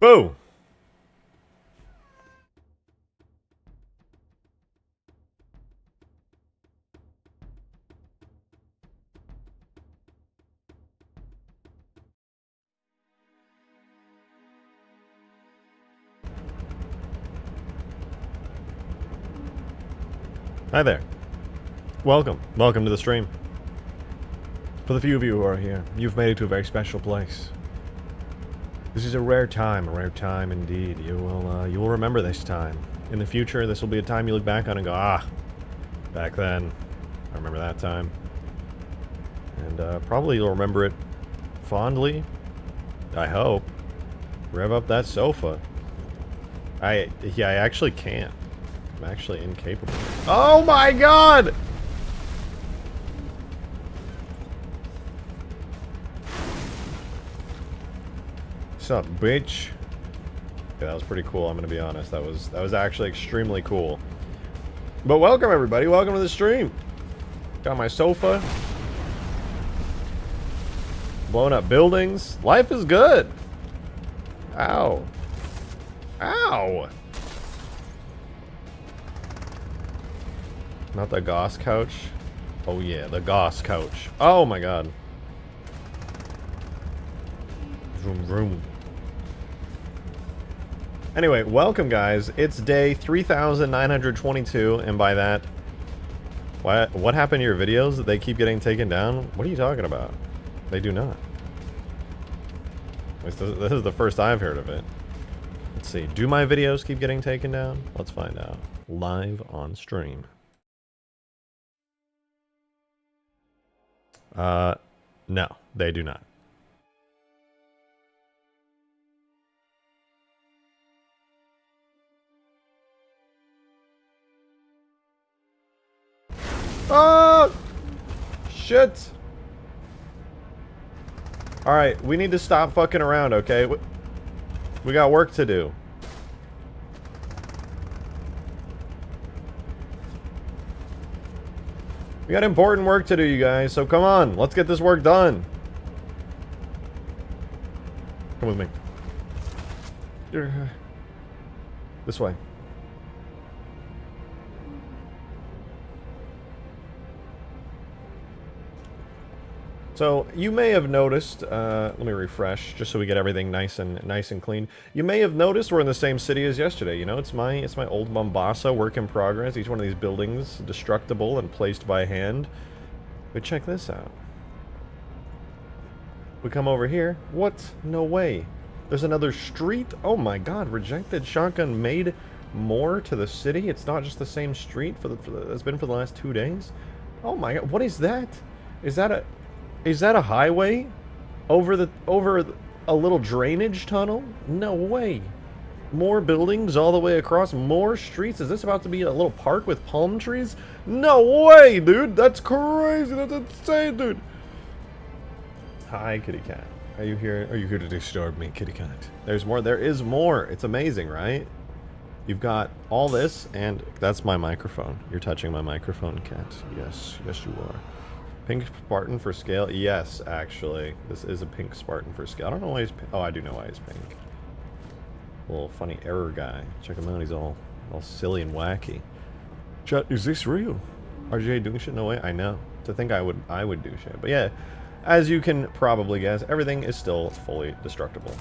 Boo! Hi there. Welcome. Welcome to the stream. For the few of you who are here, you've made it to a very special place. This is a rare time indeed. You will remember this time. In the future, this will be a time you look back on and go, ah, back then, I remember that time. And probably you'll remember it fondly, I hope. Rev up that sofa. I actually can't. I'm actually incapable. Oh my god! What's up, bitch? Yeah, that was pretty cool, I'm gonna be honest. That was actually extremely cool. But welcome everybody, welcome to the stream. Got my sofa. Blowing up buildings. Life is good. Ow. Ow! Not the Goss couch. Oh yeah, the Goss couch. Oh my god. Vroom vroom. Anyway, welcome guys. It's day 3922, and by that, what happened to your videos that they keep getting taken down? What are you talking about? They do not. This is the first I've heard of it. Let's see. Do my videos keep getting taken down? Let's find out. Live on stream. No, they do not. Oh! Shit! Alright, we need to stop fucking around, okay? We got work to do. We got important work to do, you guys, so come on, let's get this work done. Come with me. This way. So, you may have noticed, let me refresh, just so we get everything nice and clean. You may have noticed we're in the same city as yesterday, you know, it's my old Mombasa, work in progress. Each one of these buildings, destructible and placed by hand. But check this out. We come over here, what? No way. There's another street? Oh my god, Rejected Shotgun made more to the city? It's not just the same street it's been for the last 2 days? Oh my god, what is that? Is that a highway? Over a little drainage tunnel? No way. More buildings all the way across, more streets? Is this about to be a little park with palm trees? No way, dude! That's crazy! That's insane, dude! Hi, kitty cat. Are you here? Are you here to disturb me, kitty cat? There's more. There is more. It's amazing, right? You've got all this, and that's my microphone. You're touching my microphone, cat. Yes, yes you are. Pink Spartan for scale? Yes, actually. This is a pink Spartan for scale. I don't know why he's pink. Oh, I do know why he's pink. Little funny error guy. Check him out. He's all silly and wacky. Chat, is this real? RJ doing shit? No way. I know. To think I would do shit. But yeah, as you can probably guess, everything is still fully destructible.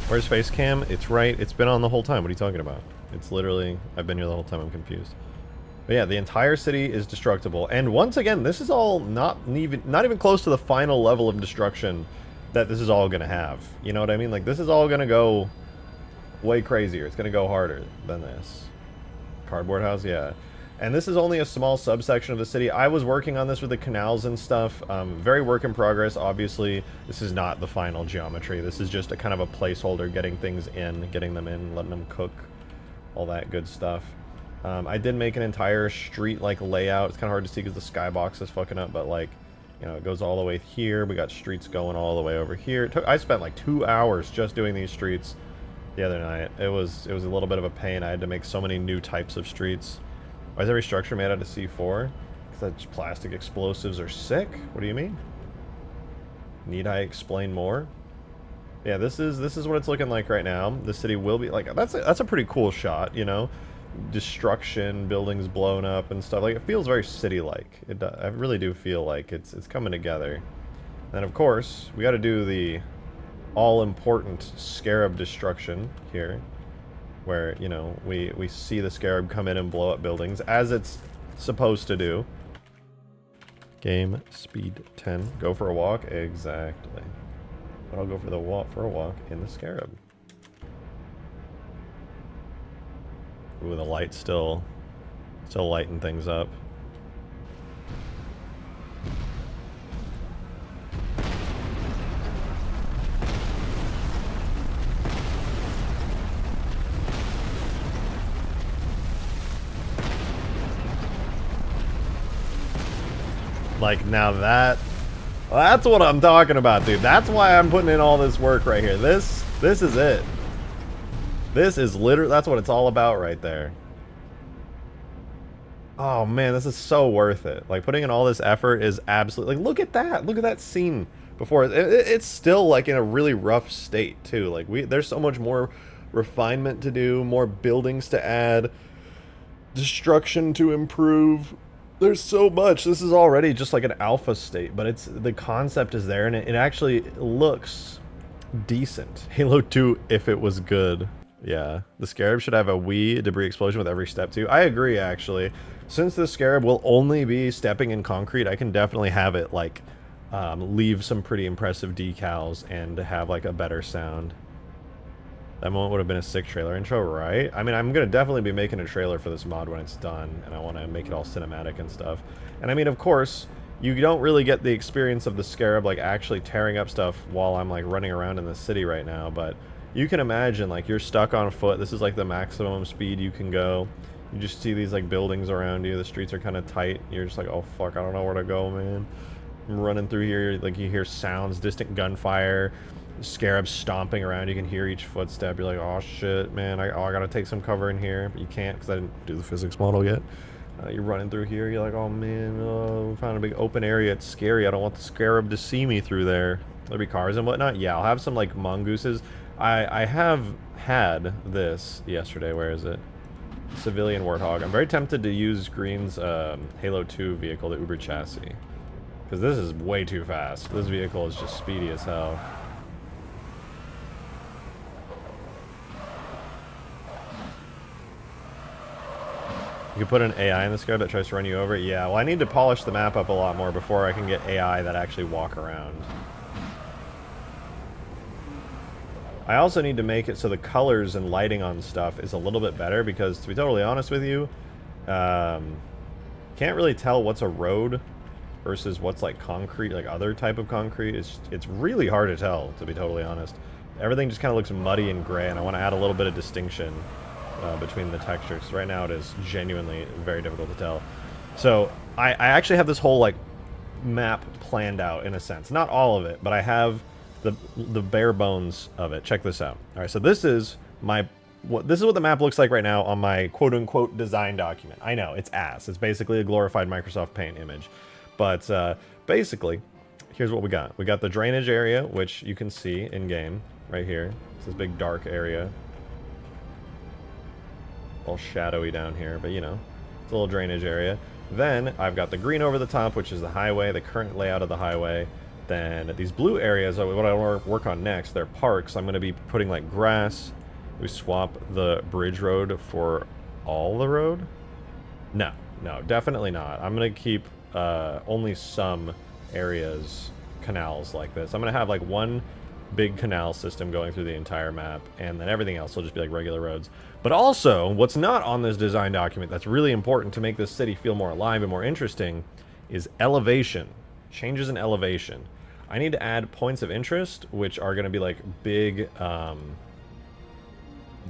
Where's face cam? It's right. It's been on the whole time. What are you talking about? It's literally... I've been here the whole time. I'm confused. But yeah, the entire city is destructible. And once again, this is all not even close to the final level of destruction that this is all going to have. You know what I mean? Like, this is all going to go way crazier. It's going to go harder than this. Cardboard house? Yeah. And this is only a small subsection of the city. I was working on this with the canals and stuff. Very work in progress, obviously. This is not the final geometry. This is just a kind of a placeholder, getting things in, getting them in, letting them cook, all that good stuff. I did make an entire street-like layout. It's kind of hard to see because the skybox is fucking up, but like, you know, it goes all the way here. We got streets going all the way over here. I spent like 2 hours just doing these streets. the other night. It was a little bit of a pain. I had to make so many new types of streets. Why is every structure made out of C4? Because plastic explosives are sick? What do you mean? Need I explain more? Yeah, this is what it's looking like right now. The city will be like that's a pretty cool shot, you know. Destruction, buildings blown up and stuff. Like it feels very city-like. I really do feel like it's coming together. And of course, we got to do the all-important Scarab destruction here, where, you know, we see the Scarab come in and blow up buildings, as it's supposed to do. Game speed 10. Go for a walk? Exactly. But I'll go for a walk in the Scarab. Ooh, the light's still lighting things up. Like, now that's what I'm talking about, dude. That's why I'm putting in all this work right here. This is it. This is literally, that's what it's all about right there. Oh man, this is so worth it. Like, putting in all this effort is absolutely, like, look at that scene before. It's still like in a really rough state too. Like, there's so much more refinement to do, more buildings to add, destruction to improve. There's so much. This is already just like an alpha state, but the concept is there, and it actually looks decent. Halo 2, if it was good. Yeah, the Scarab should have a wee debris explosion with every step too. I agree, actually. Since the Scarab will only be stepping in concrete, I can definitely have it like leave some pretty impressive decals and have like a better sound. That moment would have been a sick trailer intro, right? I mean, I'm going to definitely be making a trailer for this mod when it's done, and I want to make it all cinematic and stuff. And I mean, of course, you don't really get the experience of the Scarab, like, actually tearing up stuff while I'm, like, running around in the city right now, but you can imagine, like, you're stuck on foot. This is, like, the maximum speed you can go. You just see these, like, buildings around you. The streets are kind of tight. You're just like, oh, fuck, I don't know where to go, man. I'm running through here. Like, you hear sounds, distant gunfire. Scarab stomping around, you can hear each footstep. You're like, oh shit, man, I gotta take some cover in here, but you can't because I didn't do the physics model yet. You're running through here, you're like, oh man, we found a big open area, it's scary, I don't want the Scarab to see me through there. There'll be cars and whatnot. Yeah, I'll have some like mongooses. I have had this yesterday. Where is it? Civilian Warthog. I'm very tempted to use Green's Halo 2 vehicle, the Uber chassis, because this is way too fast. This vehicle is just speedy as hell. You can put an AI in the Scarab that tries to run you over. Yeah, well, I need to polish the map up a lot more before I can get AI that actually walk around. I also need to make it so the colors and lighting on stuff is a little bit better, because, to be totally honest with you, can't really tell what's a road versus what's like concrete, like other type of concrete. It's really hard to tell, to be totally honest. Everything just kind of looks muddy and gray, and I want to add a little bit of distinction between the textures. Right now it is genuinely very difficult to tell. So I actually have this whole like map planned out in a sense. Not all of it, but I have the bare bones of it. Check this out. All right, so this is what the map looks like right now on my quote-unquote design document. I know, it's ass. It's basically a glorified Microsoft Paint image. But basically, here's what we got. We got the drainage area, which you can see in-game right here. It's this big dark area. All shadowy down here, but you know, it's a little drainage area. Then I've got the green over the top, which is the highway, the current layout of the highway. Then these blue areas are what I want to work on next. They're parks. I'm going to be putting like grass. We swap the bridge road for all the road? No, definitely not. I'm going to keep only some areas canals like this. I'm going to have like one big canal system going through the entire map, and then everything else will just be like regular roads. But also, what's not on this design document that's really important to make this city feel more alive and more interesting is elevation. Changes in elevation. I need to add points of interest, which are going to be like big,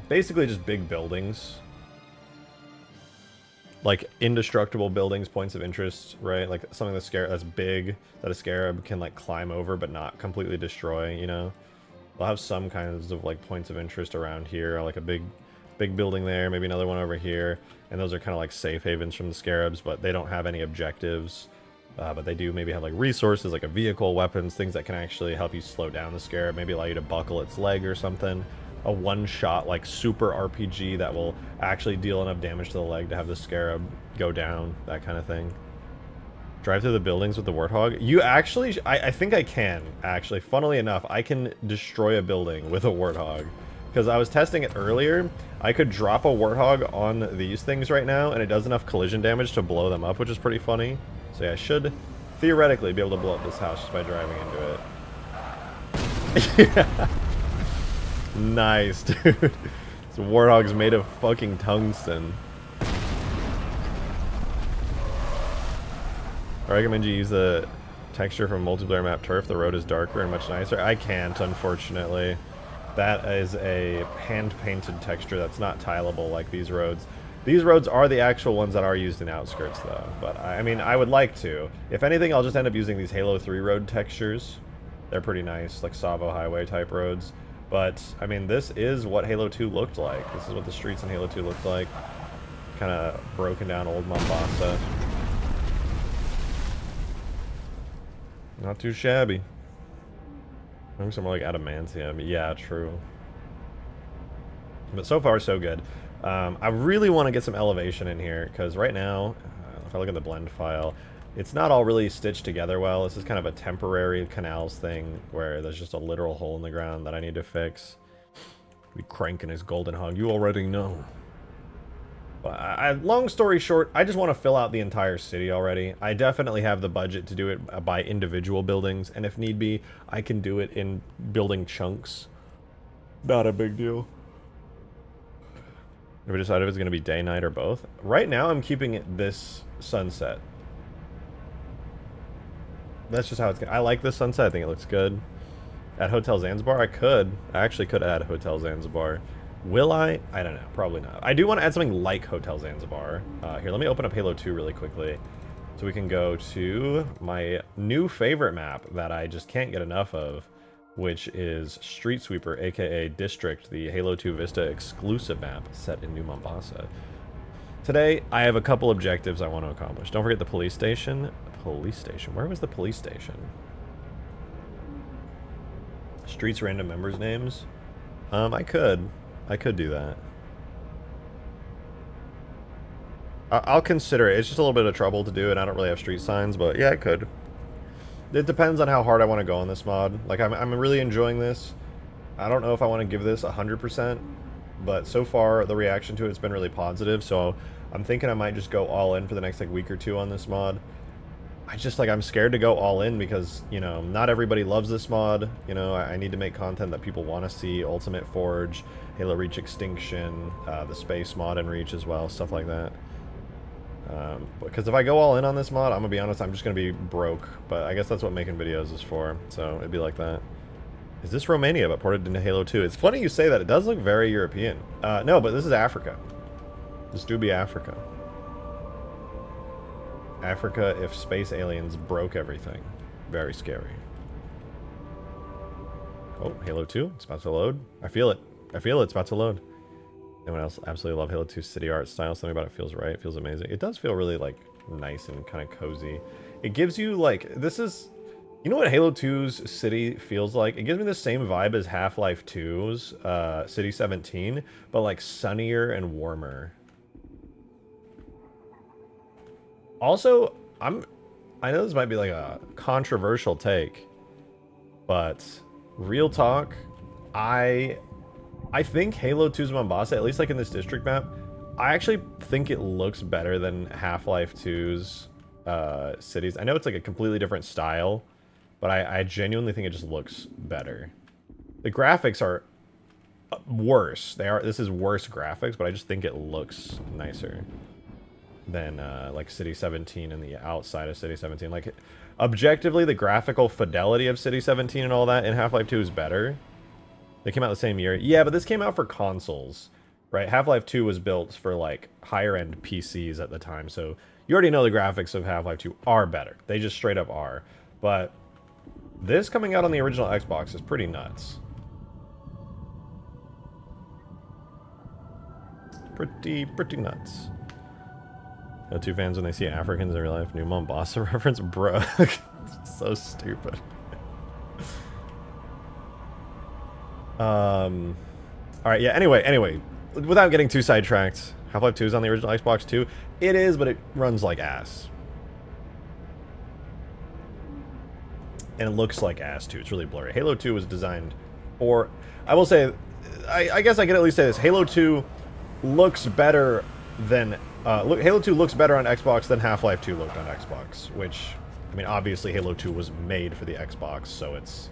basically just big buildings. Like indestructible buildings, points of interest, right? Like something that's big, that a Scarab can like climb over but not completely destroy, you know? They'll have some kinds of like points of interest around here, like a big building there, maybe another one over here, and those are kind of like safe havens from the Scarabs, but they don't have any objectives. But they do maybe have like resources, like a vehicle, weapons, things that can actually help you slow down the Scarab, maybe allow you to buckle its leg or something. A one-shot like super RPG that will actually deal enough damage to the leg to have the Scarab go down, that kind of thing. Drive through the buildings with the Warthog. You actually, I think I can, actually. Funnily enough, I can destroy a building with a Warthog. Because I was testing it earlier, I could drop a Warthog on these things right now, and it does enough collision damage to blow them up, which is pretty funny. So yeah, I should theoretically be able to blow up this house just by driving into it. Yeah. Nice, dude. This Warthog's made of fucking tungsten. I recommend you use the texture from multiplayer map Turf. The road is darker and much nicer. I can't, unfortunately. That is a hand-painted texture that's not tileable like these roads. These roads are the actual ones that are used in Outskirts, though. But, I mean, I would like to. If anything, I'll just end up using these Halo 3 road textures. They're pretty nice, like Savo Highway type roads. But, I mean, this is what Halo 2 looked like. This is what the streets in Halo 2 looked like. Kind of broken down old Mombasa. Not too shabby. I think somewhere like adamantium. Yeah, true. But so far, so good. I really want to get some elevation in here, because right now, if I look at the blend file, it's not all really stitched together well. This is kind of a temporary canals thing, where there's just a literal hole in the ground that I need to fix. Be cranking his golden hog, you already know. Long story short, I just want to fill out the entire city already. I definitely have the budget to do it by individual buildings, and if need be, I can do it in building chunks. Not a big deal. Have we decided if it's going to be day, night, or both? Right now, I'm keeping it this sunset. That's just how it's going. I like this sunset. I think it looks good. At Hotel Zanzibar, I actually could add Hotel Zanzibar. Will I? I don't know. Probably not. I do want to add something like Hotel Zanzibar. Here, let me open up Halo 2 really quickly. So we can go to my new favorite map that I just can't get enough of, which is Street Sweeper, aka District, the Halo 2 Vista exclusive map set in New Mombasa. Today, I have a couple objectives I want to accomplish. Don't forget the police station. Police station? Where was the police station? Streets random members' names? I could do that. I'll consider it. It's just a little bit of trouble to do, and I don't really have street signs, but yeah, I could. It depends on how hard I want to go on this mod. Like, I'm really enjoying this. I don't know if I want to give this 100%, but so far, the reaction to it's been really positive, so I'm thinking I might just go all in for the next, like, week or two on this mod. I'm scared to go all in because, you know, not everybody loves this mod. You know, I need to make content that people want to see. Ultimate Forge, Halo Reach Extinction, the Space mod and Reach as well, stuff like that. Because if I go all in on this mod, I'm going to be honest, I'm just going to be broke. But I guess that's what making videos is for, so it'd be like that. Is this Romania but ported into Halo 2? It's funny you say that. It does look very European. No, but this is Africa. This do be Africa. Africa if space aliens broke everything. Very scary. Oh, Halo 2. It's about to load. I feel it. I feel it. It's about to load. Anyone else absolutely love Halo 2 city art style? Something about it feels right. It feels amazing. It does feel really, like, nice and kind of cozy. It gives you, like, this is... You know what Halo 2's city feels like? It gives me the same vibe as Half-Life 2's City 17, but, like, sunnier and warmer. Also, I know this might be like a controversial take, but real talk, I think Halo 2's Mombasa, at least like in this district map, I actually think it looks better than Half-Life 2's cities. I know it's like a completely different style, but I genuinely think it just looks better. The graphics are worse. This is worse graphics, but I just think it looks nicer than like City 17 and the outside of City 17. Like, objectively, the graphical fidelity of City 17 and all that in Half-Life 2 is better. They came out the same year. Yeah, but this came out for consoles, right? Half-Life 2 was built for, like, higher-end PCs at the time, so you already know the graphics of Half-Life 2 are better. They just straight up are. But this coming out on the original Xbox is pretty nuts. pretty nuts. Halo 2 fans when they see Africans in real life, new Mombasa reference, bro. So stupid. Alright, yeah, anyway, without getting too sidetracked, Half-Life 2 is on the original Xbox too. It is, but it runs like ass. And it looks like ass too. It's really blurry. Halo 2 was designed for... I will say, I guess I can at least say this. Halo 2 looks better than... Halo 2 looks better on Xbox than Half-Life 2 looked on Xbox, which... I mean, obviously Halo 2 was made for the Xbox, so it's...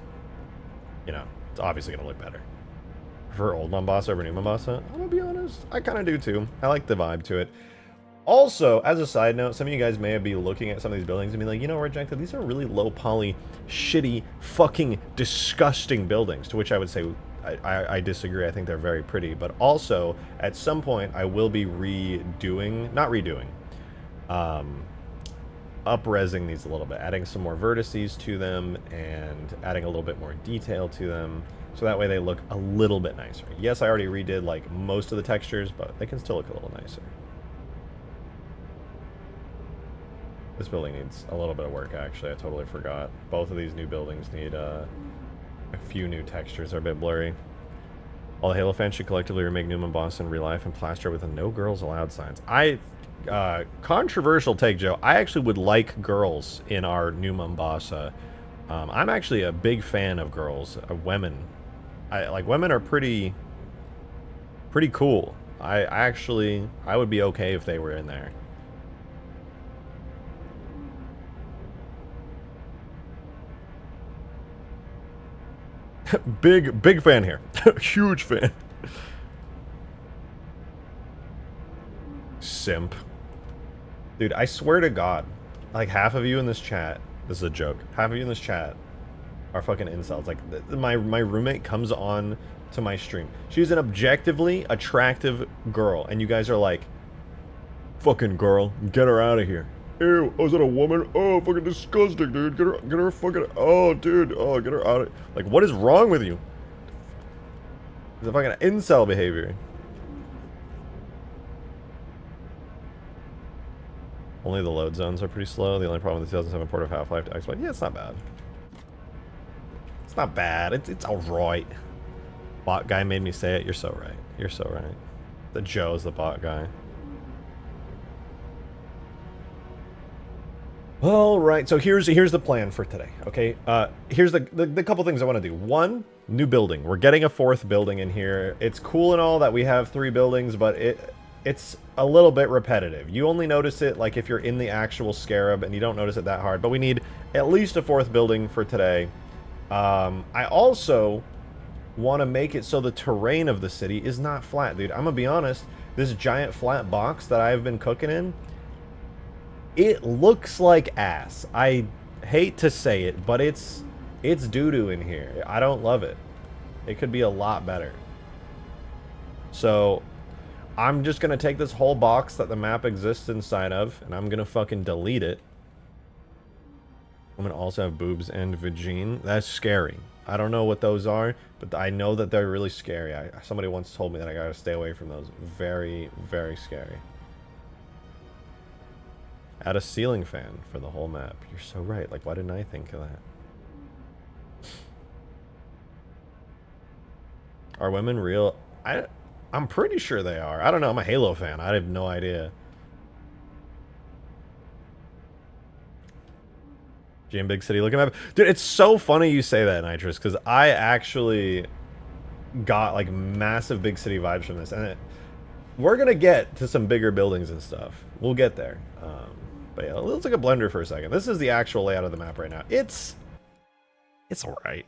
You know, it's obviously going to look better. For old Mombasa over new Mombasa, I'm gonna be honest, I kind of do too. I like the vibe to it. Also, as a side note, some of you guys may be looking at some of these buildings and be like, you know, Rejected, these are really low poly, shitty, fucking disgusting buildings. To which I would say, I disagree. I think they're very pretty. But also, at some point, I will be up-resing these a little bit, adding some more vertices to them and adding a little bit more detail to them. So that way they look a little bit nicer. Yes, I already redid like most of the textures, but they can still look a little nicer. This building needs a little bit of work, actually. I totally forgot. Both of these new buildings need a few new textures. They're a bit blurry. All the Halo fans should collectively remake New Mombasa in real life and plaster with the no girls allowed signs. Controversial take, Joe. I actually would like girls in our New Mombasa. I'm actually a big fan of girls, women. Women are pretty cool. I would be okay if they were in there. big fan here. Huge fan. Simp. Dude, I swear to God, like half of you in this chat, this is a joke, half of you in this chat are fucking incels. Like, my roommate comes on to my stream. She's an objectively attractive girl, and you guys are like, fucking girl, get her out of here. Ew, oh, is that a woman? Oh, fucking disgusting, dude. Get her fucking, oh, dude, oh, get her out of, like, what is wrong with you? It's a fucking incel behavior. Only the load zones are pretty slow. The only problem with the 2007 port of Half-Life to Xbox, yeah, it's not bad. It's not bad. It's alright. Bot guy made me say it. You're so right. You're so right. The Joe's the bot guy. Alright, so here's the plan for today, okay? Here's the couple things I want to do. One, new building. We're getting a 4th building in here. It's cool and all that we have 3 buildings, but it's a little bit repetitive. You only notice it like if you're in the actual Scarab and you don't notice it that hard, but we need at least a 4th building for today. I also want to make it so the terrain of the city is not flat, dude. I'm gonna be honest, this giant flat box that I've been cooking in, it looks like ass. I hate to say it, but it's doo-doo in here. I don't love it. It could be a lot better. So I'm just gonna take this whole box that the map exists inside of, and I'm gonna fucking delete it. I'm gonna also have boobs and vagine. That's scary. I don't know what those are, but I know that they're really scary. Somebody once told me that I gotta stay away from those. Very, very scary. Add a ceiling fan for the whole map. You're so right. Like, why didn't I think of that? Are women real? I'm pretty sure they are. I don't know. I'm a Halo fan. I have no idea. GM Big City looking map. Dude, it's so funny you say that, Nitrous, because I actually got, like, massive Big City vibes from this. And we're going to get to some bigger buildings and stuff. We'll get there. But yeah, let's look at Blender for a second. This is the actual layout of the map right now. It's alright.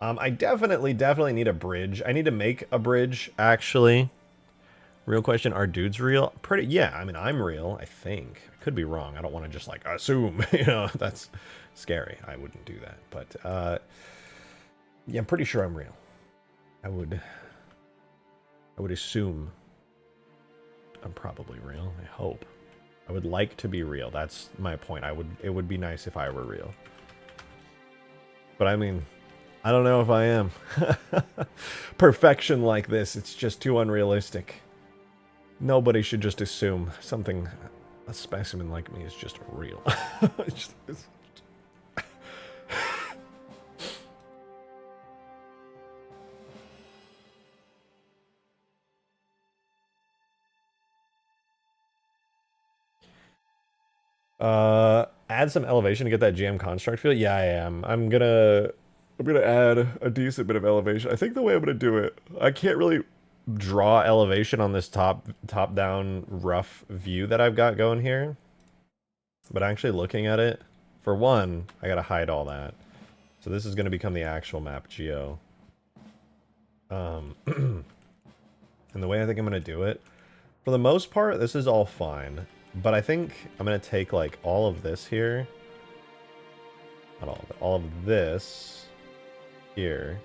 I definitely need a bridge. I need to make a bridge, actually. Real question, are dudes real? Pretty, yeah, I mean, I'm real, I think. I could be wrong. I don't want to just, like, assume, you know, that's scary. I wouldn't do that. But, yeah, I'm pretty sure I'm real. I would assume I'm probably real. I hope. I would like to be real. That's my point. It would be nice if I were real. But I mean, I don't know if I am. Perfection like this, it's just too unrealistic. Nobody should just assume something, a specimen like me, is just real. It's add some elevation to get that GM construct feel. Yeah, I am. I'm gonna add a decent bit of elevation. I think the way I'm gonna do it, I can't really draw elevation on this top down rough view that I've got going here. But actually looking at it, for one, I gotta hide all that. So this is gonna become the actual map geo. And the way I think I'm gonna do it, for the most part, this is all fine. But I think I'm gonna take like all of this here. Not all of it, all of this here.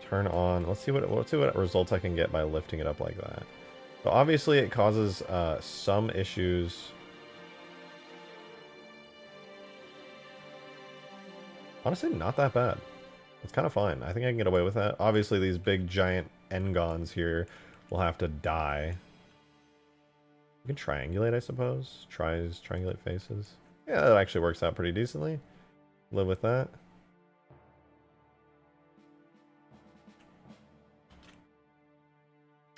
Turn on, let's see what results I can get by lifting it up like that. So obviously it causes some issues. Honestly, not that bad. It's kind of fine. I think I can get away with that. Obviously these big giant Engons here will have to die. You can triangulate, I suppose. Triangulate faces. Yeah, that actually works out pretty decently. Live with that.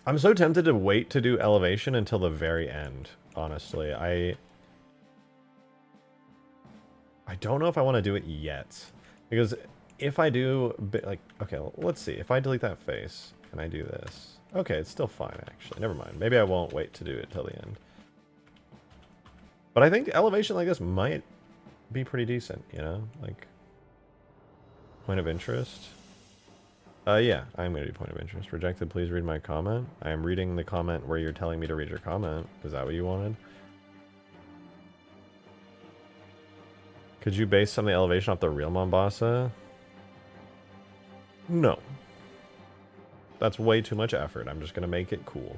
I'm so tempted to wait to do elevation until the very end, honestly. I don't know if I want to do it yet. Because if I do, like, okay, let's see. If I delete that face, can I do this? Okay, it's still fine, actually. Never mind. Maybe I won't wait to do it till the end. But I think elevation like this might be pretty decent, you know? Like, point of interest. Yeah, I'm going to do point of interest. Rejected, please read my comment. I am reading the comment where you're telling me to read your comment. Is that what you wanted? Could you base some of the elevation off the real Mombasa? No. That's way too much effort. I'm just going to make it cool.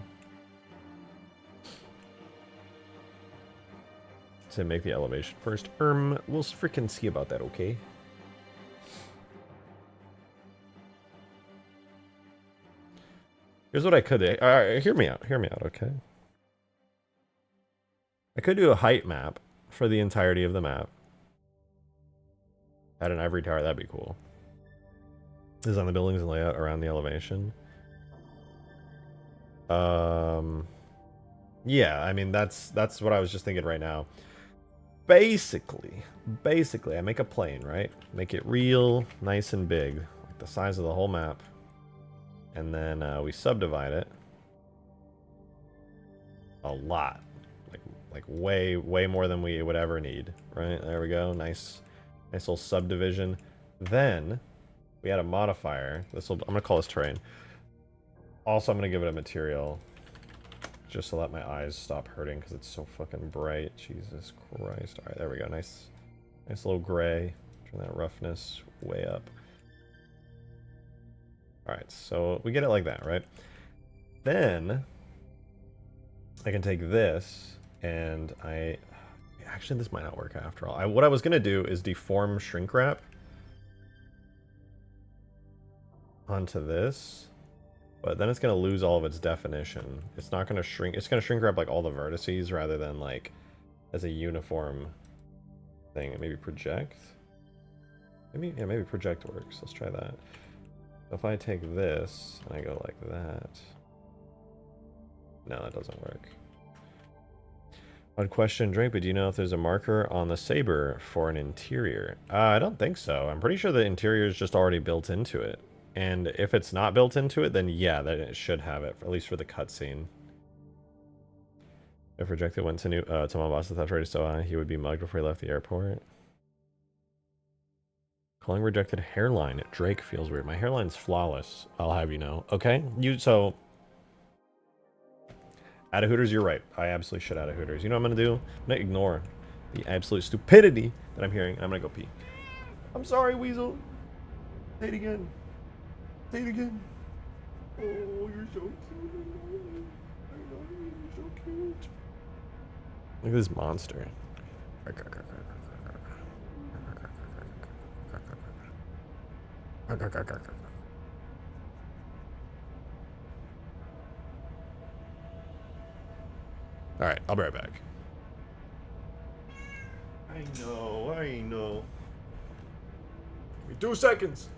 To make the elevation first. We'll freaking see about that, okay? Here's what I could do. Alright, hear me out, okay? I could do a height map for the entirety of the map. Add an ivory tower, that'd be cool. Design the buildings and layout around the elevation. Yeah, I mean, that's what I was just thinking right now. Basically, I make a plane, right? Make it real nice and big, like the size of the whole map. And then we subdivide it a lot, like way more than we would ever need, right? There we go, nice little subdivision. Then we add a modifier. I'm gonna call this terrain. Also, I'm gonna give it a material, just to let my eyes stop hurting because it's so fucking bright. Jesus Christ! All right, there we go. Nice little gray. Turn that roughness way up. Alright, so we get it like that, right? Then I can take this and actually, this might not work after all. What I was gonna do is deform shrink wrap onto this, but then it's gonna lose all of its definition. It's not gonna shrink. It's gonna shrink wrap like all the vertices rather than like as a uniform thing. And maybe project. Maybe project works. Let's try that. So if I take this and I go like that, no, that doesn't work. Odd question, Drake, but do you know if there's a marker on the Saber for an interior? I don't think so. I'm pretty sure the interior is just already built into it. And if it's not built into it, then yeah, then it should have it, at least for the cutscene. If Rejected went to Mombasa theft rate is so high, he would be mugged before he left the airport. Calling Rejected hairline. Drake feels weird. My hairline's flawless, I'll have you know. Okay? So... Out of Hooters, you're right. I absolutely should out of Hooters. You know what I'm going to do? I'm going to ignore the absolute stupidity that I'm hearing. I'm going to go pee. I'm sorry, Weasel. Say it again. Say it again. Oh, you're so cute. I love you. You're so cute. Look at this monster. Alright, I'll be right back. I know. Give me 2 seconds.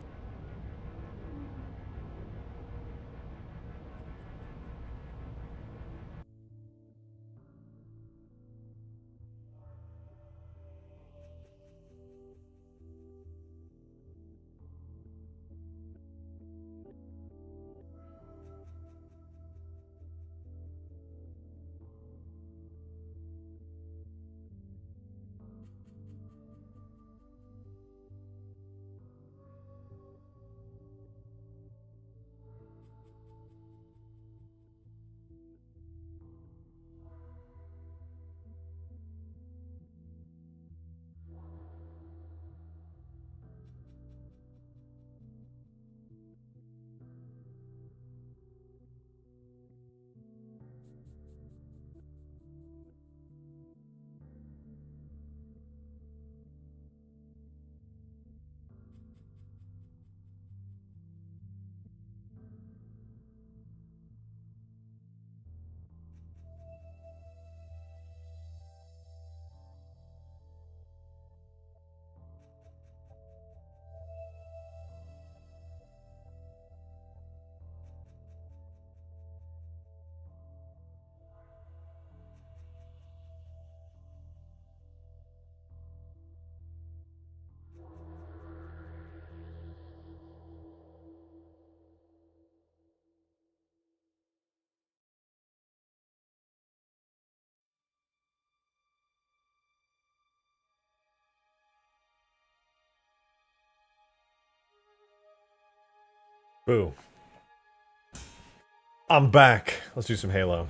Boo. I'm back. Let's do some Halo.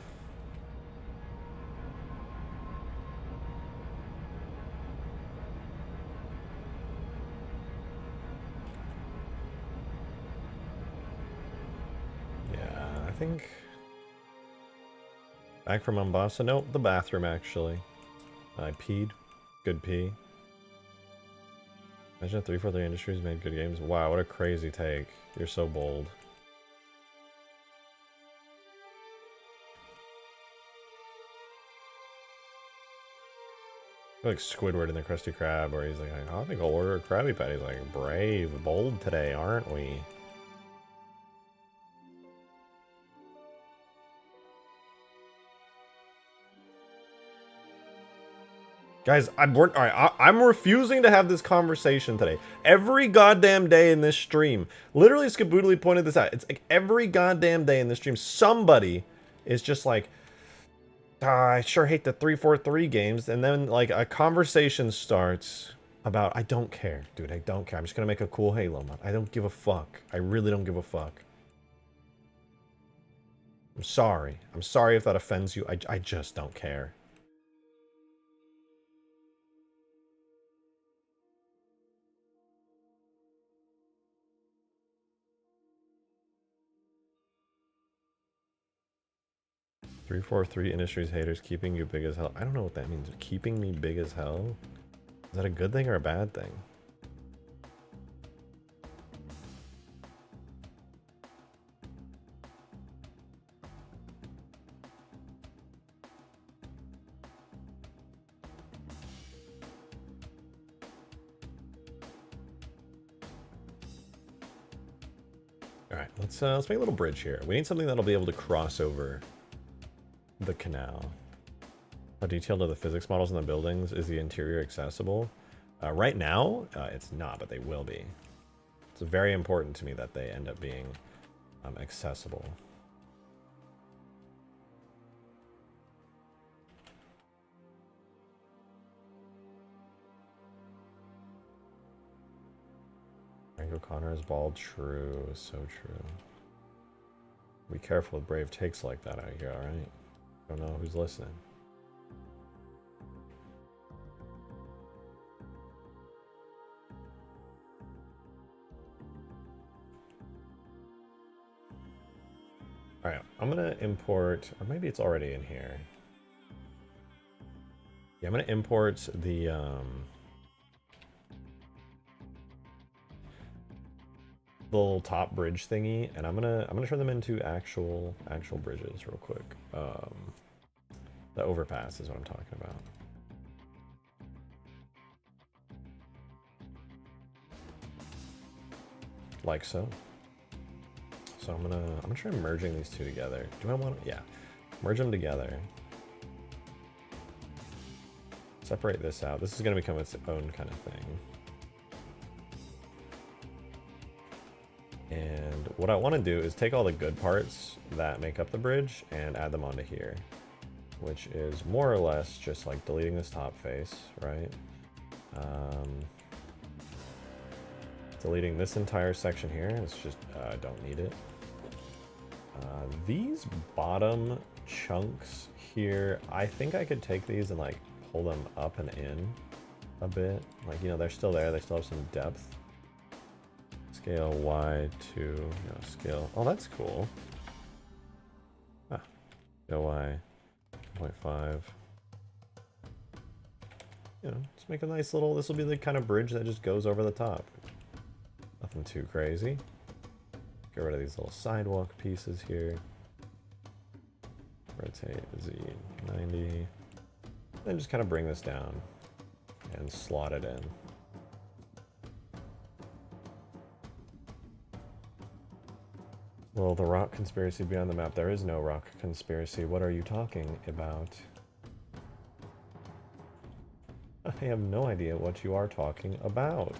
Yeah, I think... Back from Mombasa? Nope, the bathroom, actually. I peed. Good pee. Imagine 343 Industries made good games. Wow, what a crazy take. You're so bold. Like Squidward in the Krusty Krab, where he's like, I think I'll order a Krabby Patty. He's like, brave, bold today, aren't we? Guys, I'm refusing to have this conversation today. Every goddamn day in this stream, literally Skaboodly pointed this out. It's like every goddamn day in this stream, somebody is just like, I sure hate the 343 games. And then like a conversation starts about, I don't care, dude, I don't care. I'm just gonna make a cool Halo mod. I don't give a fuck. I really don't give a fuck. I'm sorry. I'm sorry if that offends you. I just don't care. Three, four, three Industries haters keeping you big as hell. I don't know what that means. Keeping me big as hell? Is that a good thing or a bad thing? Alright, let's make a little bridge here. We need something that'll be able to cross over the canal. How detailed are the physics models in the buildings? Is the interior accessible? Right now, it's not, but they will be. It's very important to me that they end up being accessible. Frank O'Connor is bald. True. So true. Be careful with brave takes like that out here, alright? Don't know who's listening. Alright, I'm gonna import, or maybe it's already in here. Yeah, I'm gonna import the little top bridge thingy, and I'm gonna turn them into actual bridges real quick. The overpass is what I'm talking about. Like so. So I'm gonna try merging these two together. Do I want to? Yeah, merge them together. Separate this out. This is gonna become its own kind of thing. And what I want to do is take all the good parts that make up the bridge and add them onto here, which is more or less just like deleting this top face, right? Deleting this entire section here. It's just, I don't need it. These bottom chunks here, I think I could take these and like pull them up and in a bit. Like, you know, they're still there. They still have some depth. Scale Y to, no, scale, oh, that's cool. Ah, scale Y, 0.5. You know, just make a nice little, this will be the kind of bridge that just goes over the top. Nothing too crazy. Get rid of these little sidewalk pieces here. Rotate Z 90. Then just kind of bring this down and slot it in. Will the rock conspiracy be on the map? There is no rock conspiracy. What are you talking about? I have no idea what you are talking about.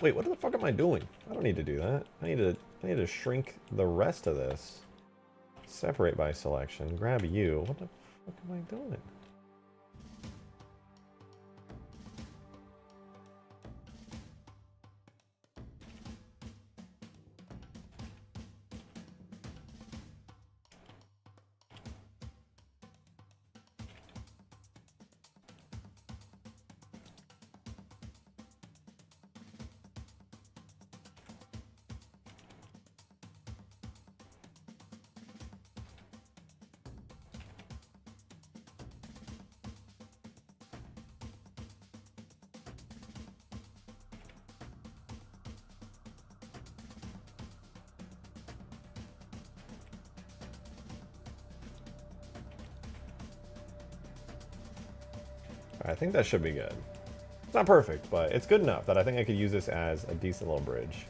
Wait, what the fuck am I doing? I don't need to do that. I need to shrink the rest of this. Separate by selection. Grab you. What the fuck am I doing? I think that should be good. It's not perfect, but it's good enough that I think I could use this as a decent little bridge.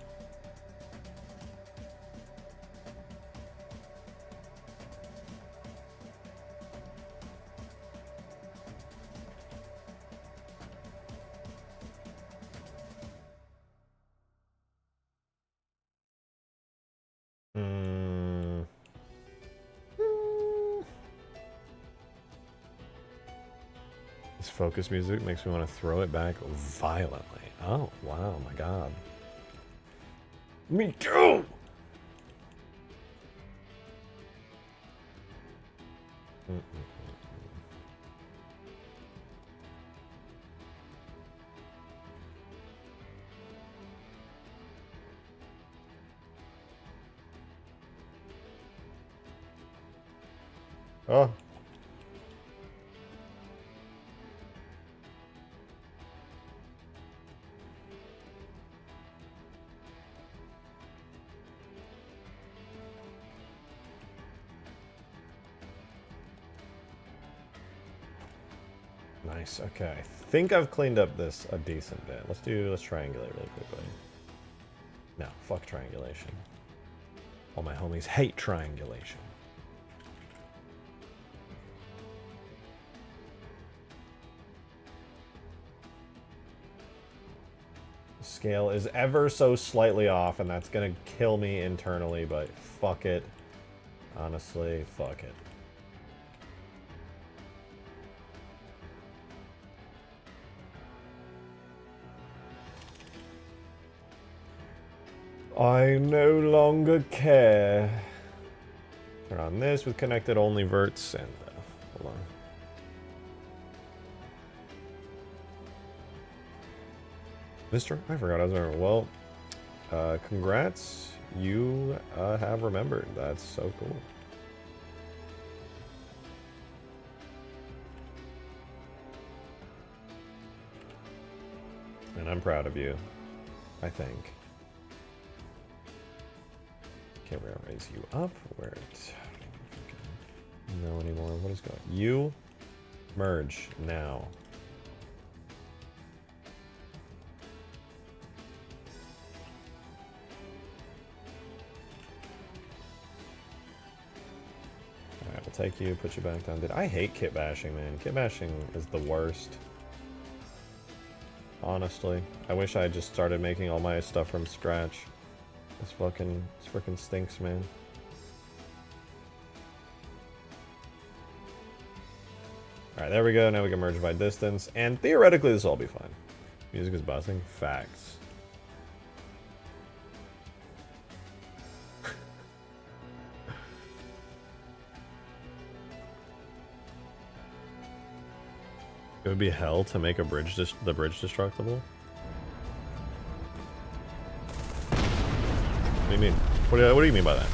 Focus music makes me want to throw it back violently. Oh, wow, my god. Me too! Oh. Nice, okay. I think I've cleaned up this a decent bit. Let's triangulate really quickly. No, fuck triangulation. All my homies hate triangulation. The scale is ever so slightly off, and that's gonna kill me internally, but fuck it. Honestly, fuck it. I no longer care. Turn on this with connected only verts and hold on. Mister, I forgot I was there. Well, congrats. You have remembered. That's so cool. And I'm proud of you, I think. Okay, we're gonna raise you up. Where it no anymore. What is going on? You merge now. Alright, we'll take you, put you back down. I hate kit bashing, man. Kit bashing is the worst. Honestly. I wish I had just started making all my stuff from scratch. This freaking stinks, man. Alright, there we go. Now we can merge by distance. And theoretically, this will all be fine. Music is buzzing. Facts. It would be hell to make a bridge, the bridge destructible. What do you mean? What do you mean by that?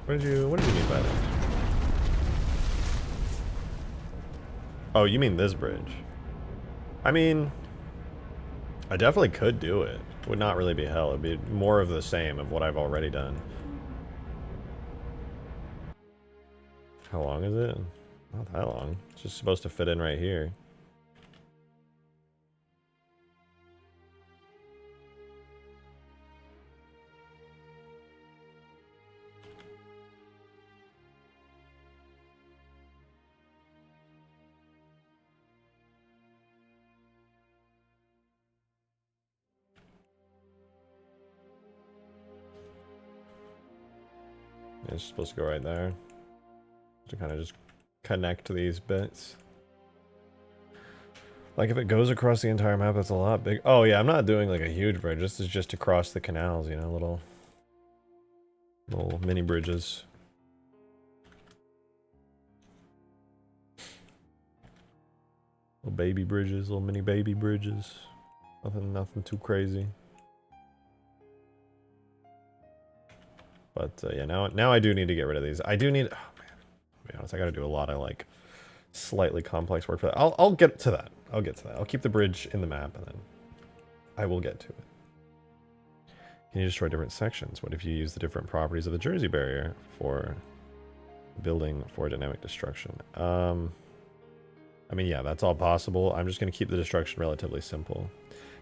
What did you mean by that? Oh, you mean this bridge? I mean, I definitely could do it. It would not really be hell. It'd be more of the same of what I've already done. How long is it? Not that long. It's just supposed to fit in right here. It's supposed to go right there. To kind of just connect these bits. Like if it goes across the entire map, that's a lot big. Oh yeah, I'm not doing like a huge bridge. This is just across the canals, you know, little mini bridges. Little baby bridges, little mini baby bridges. Nothing too crazy. But yeah, now I do need to get rid of these. I do need. Oh man, to be honest, I got to do a lot of like slightly complex work for that. I'll get to that. I'll get to that. I'll keep the bridge in the map, and then I will get to it. Can you destroy different sections? What if you use the different properties of the Jersey barrier for building for dynamic destruction? I mean, yeah, that's all possible. I'm just going to keep the destruction relatively simple.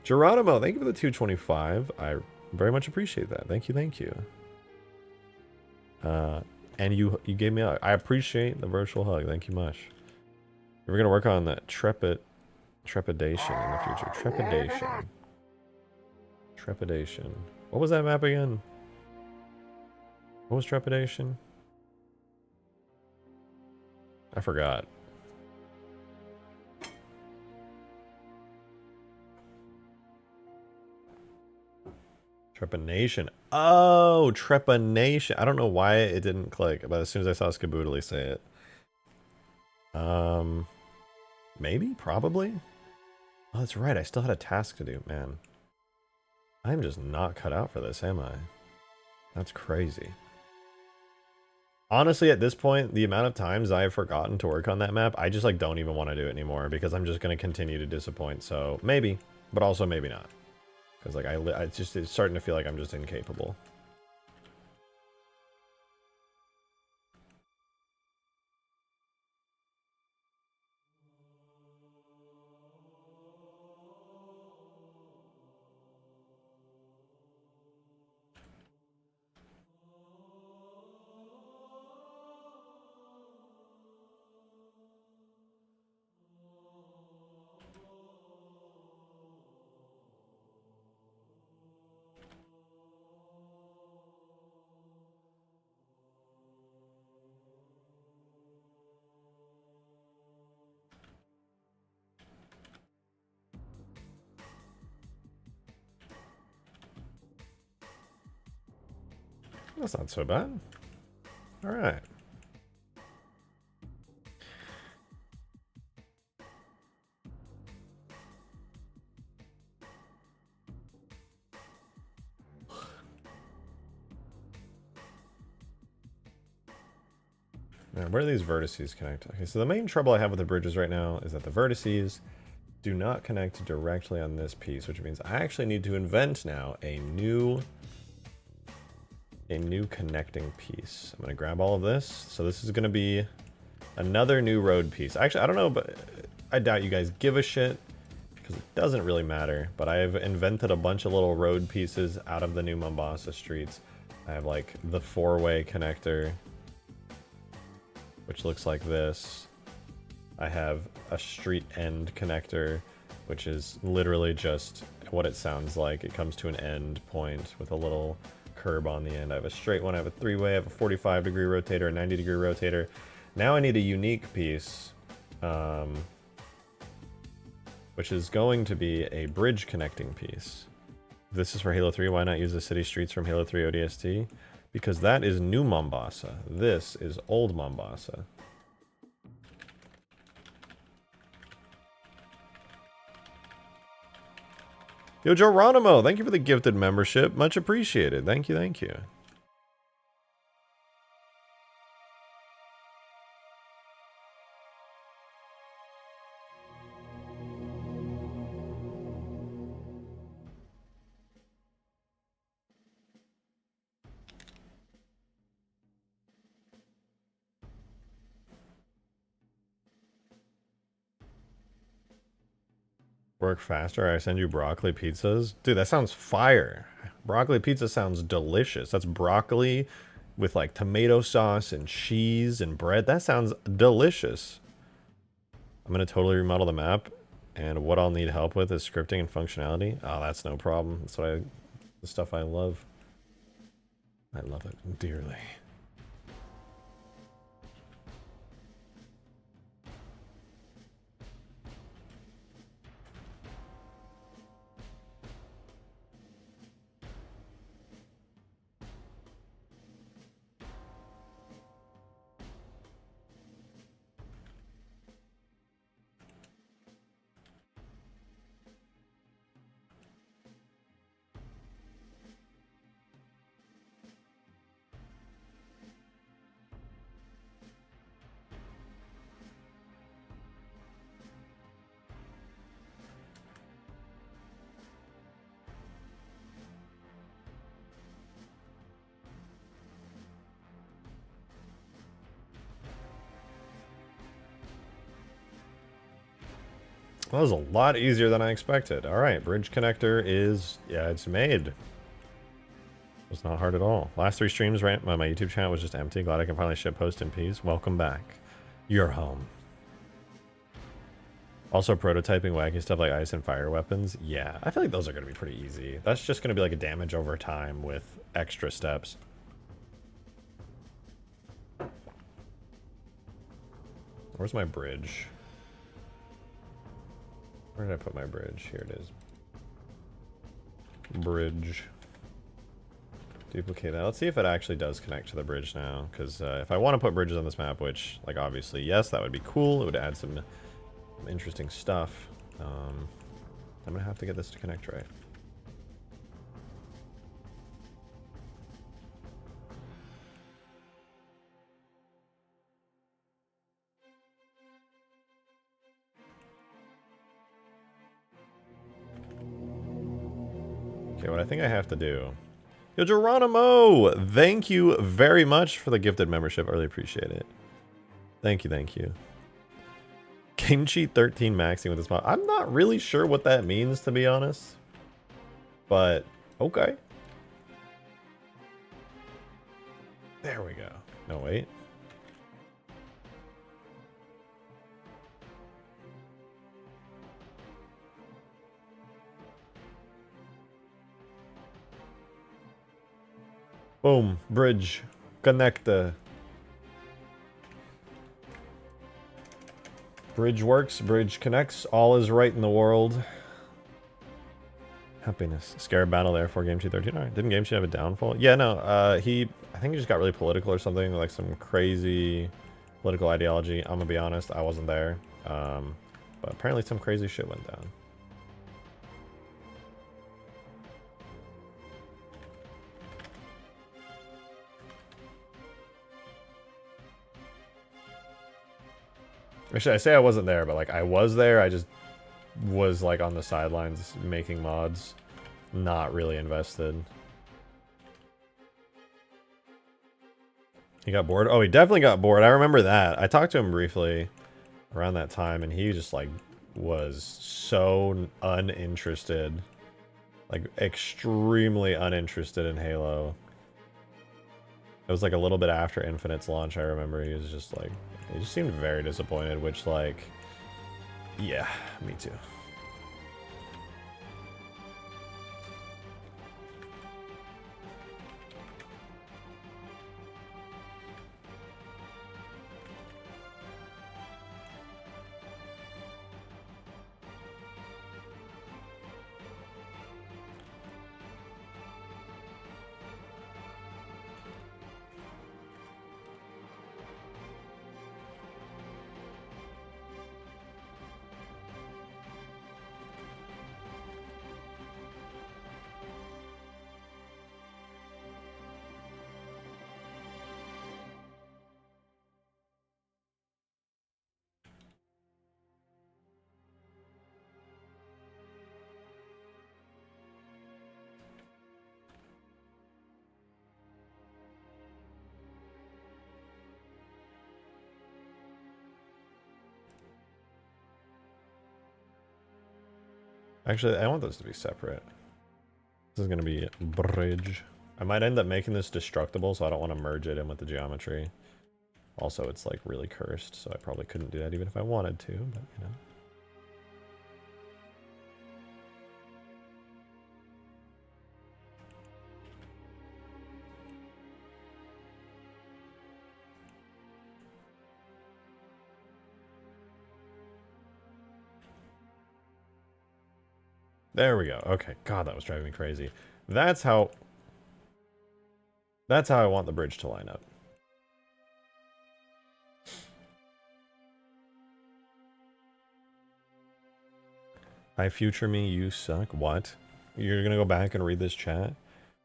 Geronimo, thank you for the 225. I very much appreciate that. Thank you, thank you. And you gave me a... I appreciate the virtual hug. Thank you much. We're going to work on that trepidation in the future. Trepidation. What was that map again? What was trepidation? I forgot. Trepanation. Oh, trepanation. I don't know why it didn't click, but as soon as I saw Skaboodly say it. Maybe? Probably? Oh, that's right. I still had a task to do, man. I'm just not cut out for this, am I? That's crazy. Honestly, at this point, the amount of times I have forgotten to work on that map, I just like don't even want to do it anymore because I'm just going to continue to disappoint. So maybe, but also maybe not. Because like it's starting to feel like I'm just incapable. That's not so bad. All right. Now, where do these vertices connect? Okay, so the main trouble I have with the bridges right now is that the vertices do not connect directly on this piece, which means I actually need to invent now a new connecting piece. I'm gonna grab all of this. So this is gonna be another new road piece. Actually, I don't know, but I doubt you guys give a shit because it doesn't really matter. But I've invented a bunch of little road pieces out of the new Mombasa streets. I have like the four-way connector, which looks like this. I have a street end connector, which is literally just what it sounds like. It comes to an end point with a little curb on the end. I have a straight one, I have a three-way, I have a 45-degree rotator, a 90-degree rotator. Now I need a unique piece, which is going to be a bridge connecting piece. If this is for Halo 3, why not use the city streets from Halo 3 ODST? Because that is new Mombasa. This is old Mombasa. Yo, Geronimo, thank you for the gifted membership. Much appreciated. Thank you, thank you. Work faster, I send you broccoli pizzas. Dude, that sounds fire. Broccoli pizza sounds delicious. That's broccoli with like tomato sauce and cheese and bread. That sounds delicious. I'm gonna totally remodel the map, and what I'll need help with is scripting and functionality. Oh, that's no problem. That's what the stuff I love. I love it dearly. That was a lot easier than I expected. All right, bridge connector is, yeah, it's made. It's not hard at all. Last 3 streams, right? My YouTube channel was just empty. Glad I can finally ship post in peace. Welcome back. You're home. Also prototyping wacky stuff like ice and fire weapons. Yeah, I feel like those are going to be pretty easy. That's just going to be like a damage over time with extra steps. Where's my bridge? Where did I put my bridge? Here it is. Bridge. Duplicate that. Let's see if it actually does connect to the bridge now. Because if I want to put bridges on this map, which, like, obviously, yes, that would be cool. It would add some interesting stuff. I'm going to have to get this to connect right. Okay, what I think I have to do... Yo, Geronimo! Thank you very much for the gifted membership. I really appreciate it. Thank you, thank you. Game Cheat 13 maxing with this mod. I'm not really sure what that means, to be honest. But, okay. There we go. No, wait. Boom. Bridge. Connector. Bridge works. Bridge connects. All is right in the world. Happiness. Scarab battle there for Game Cheat 13. Alright. Didn't Game Cheat have a downfall? Yeah, no. I think think he just got really political or something, like some crazy political ideology. I'm gonna be honest, I wasn't there. But apparently some crazy shit went down. Actually, I say I wasn't there, but like I was there. I just was like on the sidelines making mods, not really invested. He got bored? Oh, he definitely got bored. I remember that. I talked to him briefly around that time, and he just like was so uninterested. Like extremely uninterested in Halo. It was like a little bit after Infinite's launch, I remember. He was just like, he just seemed very disappointed, which like, yeah, me too. Actually, I want those to be separate. This is going to be bridge. I might end up making this destructible, so I don't want to merge it in with the geometry. Also, it's like really cursed, so I probably couldn't do that even if I wanted to, but you know. There we go. Okay. God, that was driving me crazy. That's how I want the bridge to line up. Hi, future me, you suck. What? You're gonna go back and read this chat?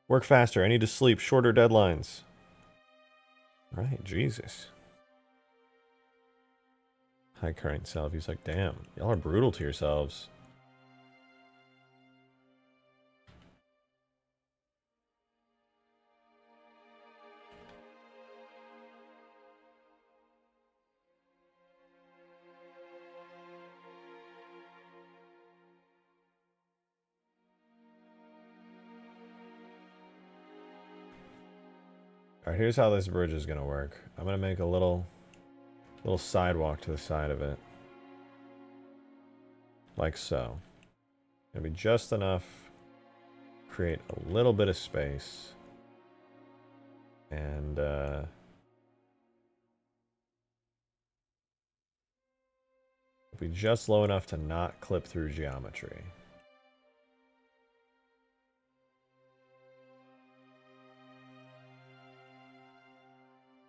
Work faster. I need to sleep. Shorter deadlines. Right, Jesus. Hi, current self. He's like, damn, y'all are brutal to yourselves. Alright, here's how this bridge is gonna work. I'm gonna make a little sidewalk to the side of it. Like so. Gonna be just enough. Create a little bit of space. And be just low enough to not clip through geometry.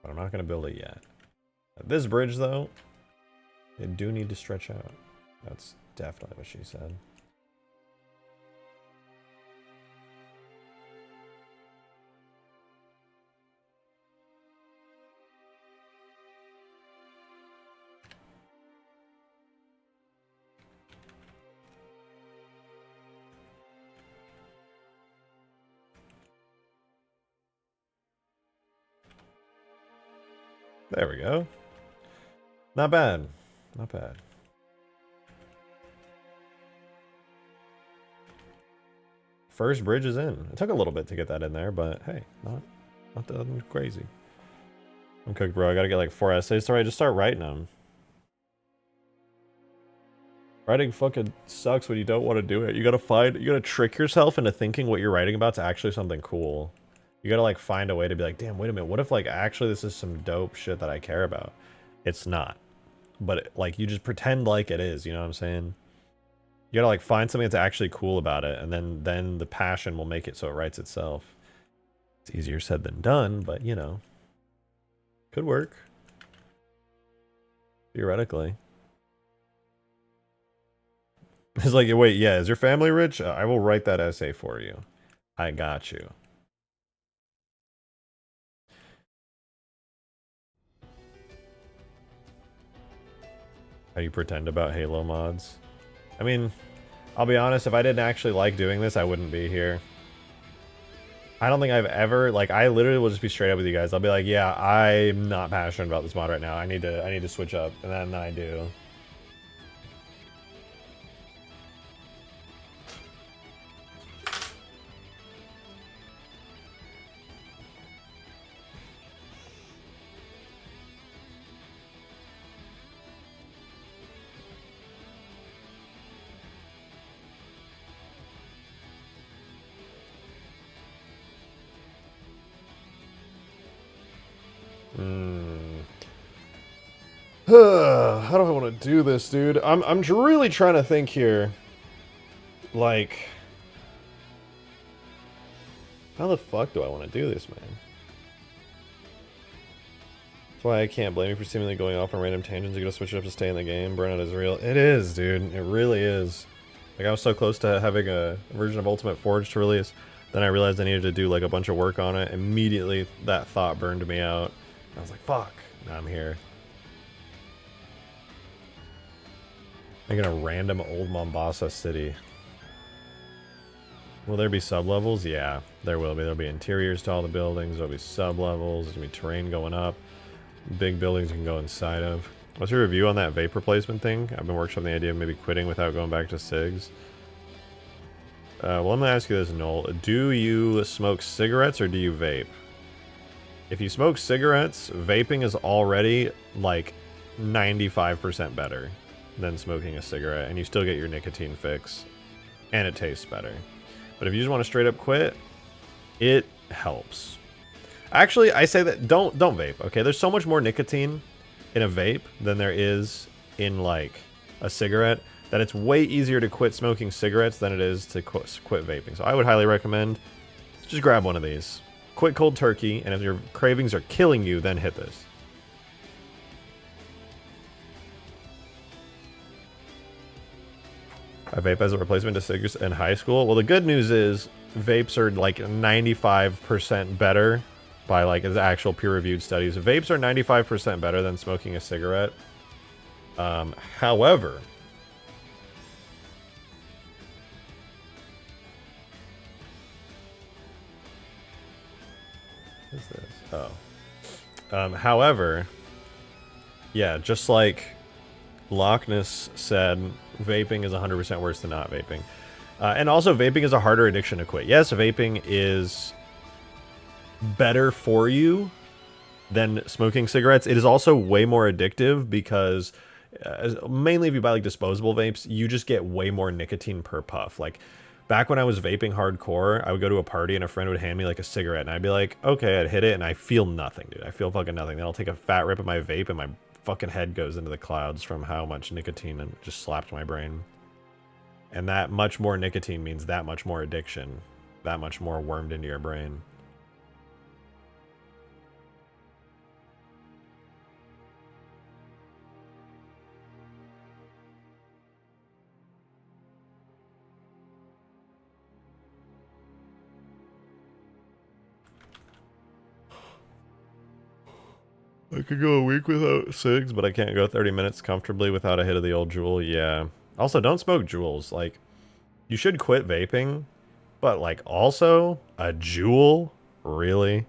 But I'm not going to build it yet. This bridge, though, they do need to stretch out. That's definitely what she said. There we go. Not bad. Not bad. First bridge is in. It took a little bit to get that in there, but hey, not that crazy. I'm cooked, bro. I gotta get like 4 essays. Sorry, just start writing them. Writing fucking sucks when you don't want to do it. You gotta trick yourself into thinking what you're writing about is actually something cool. You gotta like find a way to be like, damn, wait a minute, what if like actually this is some dope shit that I care about? It's not. But like you just pretend like it is, you know what I'm saying? You gotta like find something that's actually cool about it, and then the passion will make it so it writes itself. It's easier said than done, but you know, could work. Theoretically. It's like, wait, yeah, is your family rich? I will write that essay for you. I got you. How you pretend about Halo mods? I mean, I'll be honest, if I didn't actually like doing this, I wouldn't be here. I don't think I've ever, like, I literally will just be straight up with you guys. I'll be like, yeah, I'm not passionate about this mod right now. I need to switch up, and then I do. How do I want to do this, dude? I'm really trying to think here. Like, how the fuck do I want to do this, man? That's why I can't blame you for seemingly going off on random tangents. You gotta switch it up to stay in the game. Burnout is real. It is, dude. It really is. Like, I was so close to having a version of Ultimate Forge to release. Then I realized I needed to do, like, a bunch of work on it. Immediately, that thought burned me out. I was like, fuck. Now I'm here. Making a random old Mombasa city. Will there be sub-levels? Yeah, there will be. There'll be interiors to all the buildings. There'll be sub-levels. There'll be terrain going up. Big buildings you can go inside of. What's your review on that vape replacement thing? I've been workshopping the idea of maybe quitting without going back to cigs. Well, I'm going to ask you this, Noel. Do you smoke cigarettes or do you vape? If you smoke cigarettes, vaping is already, like, 95% better than smoking a cigarette, and you still get your nicotine fix, and it tastes better. But if you just want to straight up quit, it helps. Actually, I say that don't vape, okay? There's so much more nicotine in a vape than there is in, like, a cigarette, that it's way easier to quit smoking cigarettes than it is to quit vaping. So I would highly recommend just grab one of these. Quit cold turkey, and if your cravings are killing you, then hit this. I vape as a replacement to cigarettes in high school. Well, the good news is vapes are like 95% better by like the actual peer-reviewed studies. Vapes are 95% better than smoking a cigarette. However, what is this? Oh. However, yeah, just like Loch Ness said, vaping is 100% worse than not vaping. And also, vaping is a harder addiction to quit. Yes, vaping is better for you than smoking cigarettes. It is also way more addictive because, mainly if you buy like disposable vapes, you just get way more nicotine per puff. Like, back when I was vaping hardcore, I would go to a party and a friend would hand me like a cigarette, and I'd be like, okay, I'd hit it, and I feel nothing, dude. I feel fucking nothing. Then I'll take a fat rip of my vape, and my fucking head goes into the clouds from how much nicotine and just slapped my brain. And that much more nicotine means that much more addiction, that much more wormed into your brain. I could go a week without cigs, but I can't go 30 minutes comfortably without a hit of the old Juul. Yeah. Also, don't smoke Juuls. Like, you should quit vaping, but, like, also, a Juul? Really?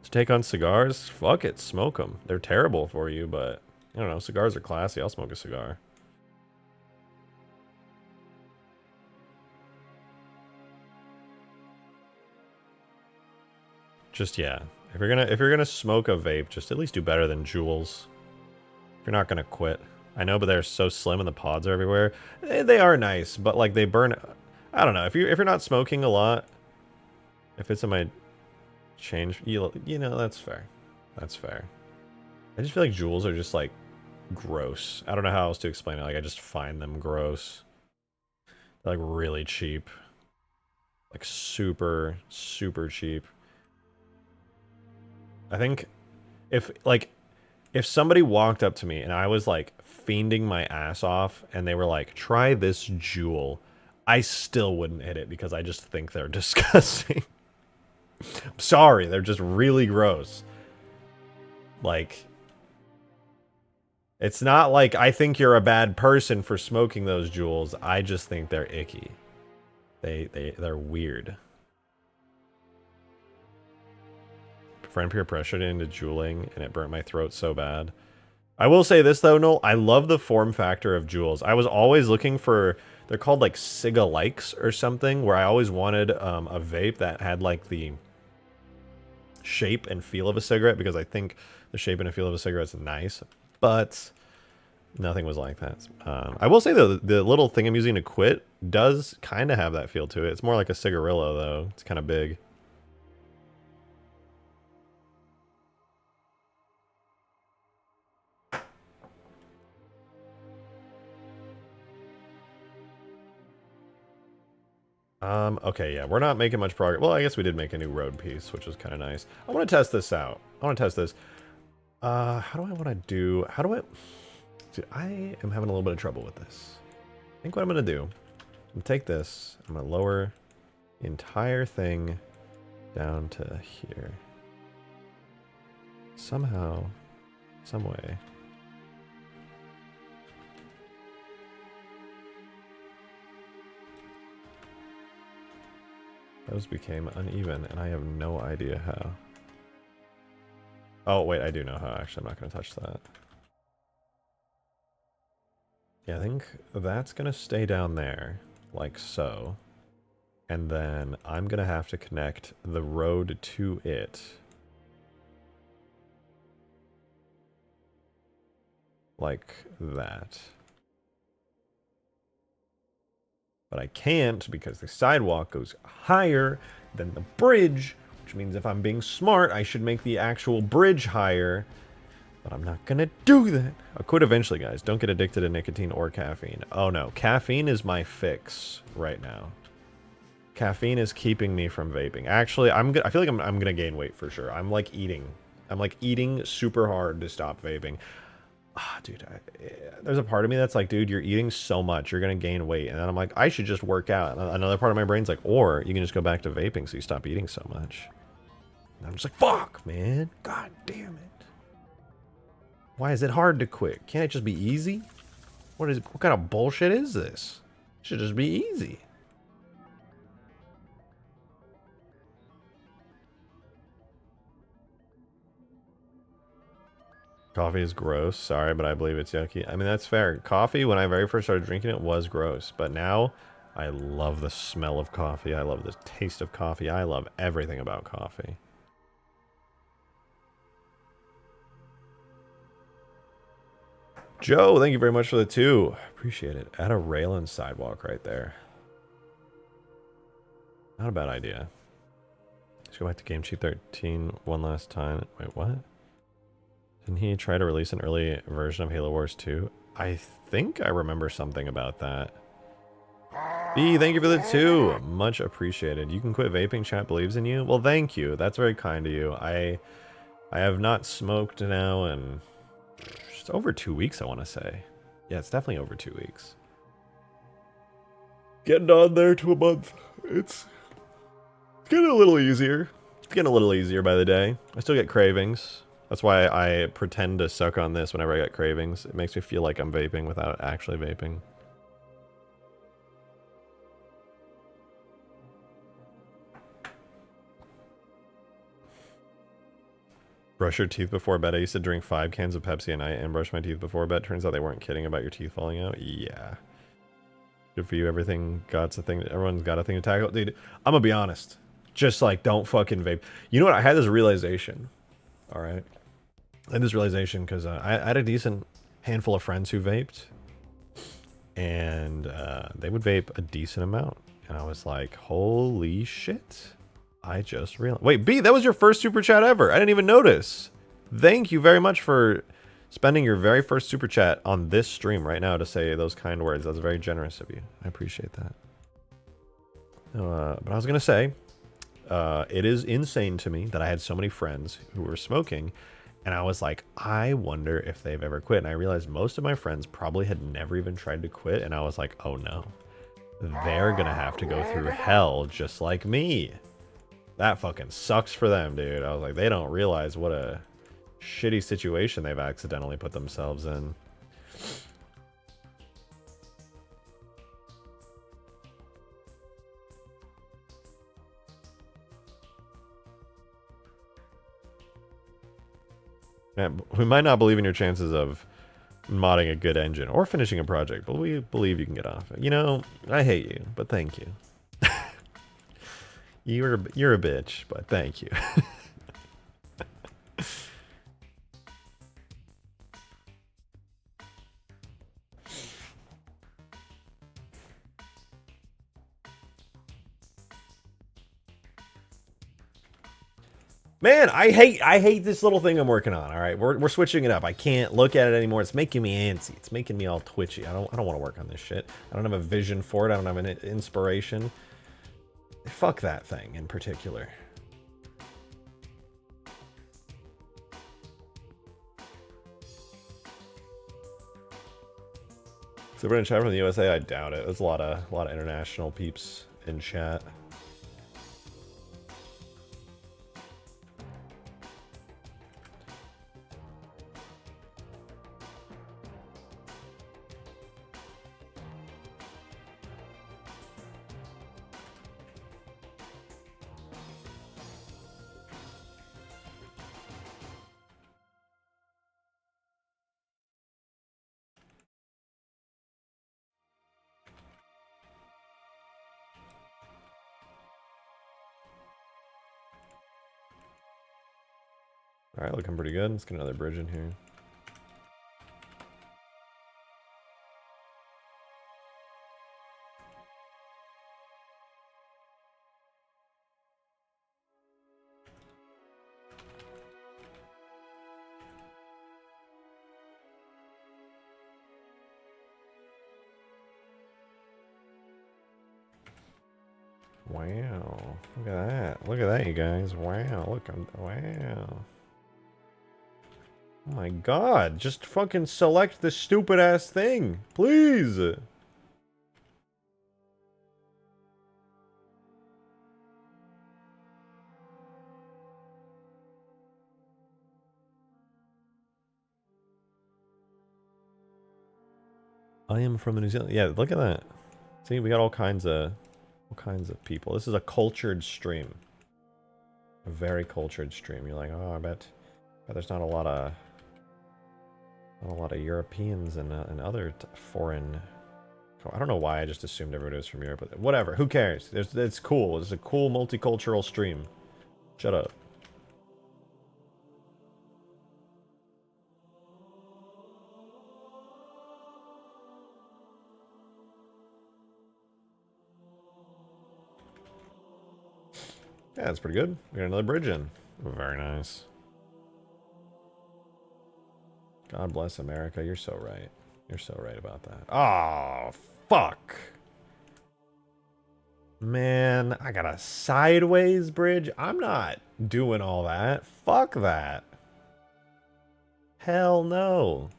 To take on cigars? Fuck it, smoke them. They're terrible for you, but, I don't know, cigars are classy. I'll smoke a cigar. Just, yeah. If you're gonna smoke a vape, just at least do better than Juuls. If you're not gonna quit. I know, but they're so slim and the pods are everywhere. They are nice, but like they burn. I don't know. If you're not smoking a lot, if it's in my change, you know, that's fair. That's fair. I just feel like Juuls are just like gross. I don't know how else to explain it. Like I just find them gross. They're like really cheap. Like super, super cheap. I think if somebody walked up to me and I was like fiending my ass off and they were like, try this jewel, I still wouldn't hit it because I just think they're disgusting. I'm sorry, they're just really gross. Like, it's not like I think you're a bad person for smoking those jewels. I just think they're icky. They're weird. Friend peer pressured into jeweling and it burnt my throat so bad. I will say this though, Noel, I love the form factor of jewels. I was always looking for, they're called like Ciga-likes or something, where I always wanted a vape that had like the shape and feel of a cigarette, because I think the shape and feel of a cigarette is nice, but nothing was like that. I will say though, the little thing I'm using to quit does kind of have that feel to it. It's more like a cigarillo though. It's kind of big. Okay, yeah, we're not making much progress. Well, I guess we did make a new road piece, which is kind of nice. I want to test this out. I want to test this. How do I want to do... How do I... Dude, I am having a little bit of trouble with this. I think what I'm going to do... I'm going to take this. I'm going to lower the entire thing down to here. Somehow, some way. Those became uneven, and I have no idea how. Oh, wait, I do know how. Actually, I'm not going to touch that. Yeah, I think that's going to stay down there, like so. And then I'm going to have to connect the road to it. Like that. But I can't because the sidewalk goes higher than the bridge, which means if I'm being smart, I should make the actual bridge higher. But I'm not gonna do that. I'll quit eventually, guys. Don't get addicted to nicotine or caffeine. Oh no, caffeine is my fix right now. Caffeine is keeping me from vaping. Actually, I feel like I'm gonna gain weight for sure. I'm like eating super hard to stop vaping. Ah, dude, there's a part of me that's like, dude, you're eating so much, you're gonna gain weight. And then I'm like, I should just work out. And another part of my brain's like, or you can just go back to vaping so you stop eating so much. And I'm just like, fuck, man. God damn it. Why is it hard to quit? Can't it just be easy? What kind of bullshit is this? It should just be easy. Coffee is gross. Sorry, but I believe it's yucky. I mean, that's fair. Coffee, when I very first started drinking it, was gross. But now, I love the smell of coffee. I love the taste of coffee. I love everything about coffee. Joe, thank you very much for the 2. Appreciate it. Add a rail and sidewalk right there. Not a bad idea. Let's go back to Game Cheat 13 one last time. Wait, what? Didn't he try to release an early version of Halo Wars 2? I think I remember something about that. B, thank you for the 2. Much appreciated. You can quit vaping, chat believes in you. Well, thank you. That's very kind of you. I have not smoked now in just over 2 weeks, I want to say. Yeah, it's definitely over 2 weeks. Getting on there to a month. It's getting a little easier. It's getting a little easier by the day. I still get cravings. That's why I pretend to suck on this whenever I get cravings. It makes me feel like I'm vaping without actually vaping. Brush your teeth before bed. I used to drink 5 cans of Pepsi a night and brush my teeth before bed. Turns out they weren't kidding about your teeth falling out. Yeah. Good for you. Everything's got a thing. Everyone's got a thing to tackle. Dude, I'm gonna be honest. Just like, don't fucking vape. You know what? I had this realization. All right. I had this realization because I had a decent handful of friends who vaped. And they would vape a decent amount. And I was like, holy shit. I just realized. Wait, B, that was your first super chat ever. I didn't even notice. Thank you very much for spending your very first super chat on this stream right now to say those kind words. That's very generous of you. I appreciate that. But I was going to say, it is insane to me that I had so many friends who were smoking, and I was like, I wonder if they've ever quit. And I realized most of my friends probably had never even tried to quit, and I was like, oh no, they're going to have to go through hell just like me. That fucking sucks for them, dude. I was like, they don't realize what a shitty situation they've accidentally put themselves in. Man, we might not believe in your chances of modding a good engine or finishing a project, but we believe you can get off it. You know, I hate you, but thank you. You're a bitch, but thank you. Man, I hate this little thing I'm working on. All right, we're switching it up. I can't look at it anymore. It's making me antsy. It's making me all twitchy. I don't want to work on this shit. I don't have a vision for it. I don't have an inspiration. Fuck that thing in particular. So we're in chat from the USA. I doubt it. There's a lot of international peeps in chat. Alright, looking pretty good. Let's get another bridge in here. Wow. Look at that. Look at that, you guys. Wow. Look, wow. Oh my god. Just fucking select this stupid ass thing. Please. I am from New Zealand. Yeah, look at that. See, we got all kinds of people. This is a cultured stream. A very cultured stream. You're like, oh, I bet there's not a lot of Europeans and other foreign. I don't know why I just assumed everybody was from Europe, but whatever. Who cares? It's cool. It's a cool multicultural stream. Shut up. Yeah, that's pretty good. We got another bridge in. Very nice. God bless America. You're so right. You're so right about that. Oh, fuck. Man, I got a sideways bridge. I'm not doing all that. Fuck that. Hell no.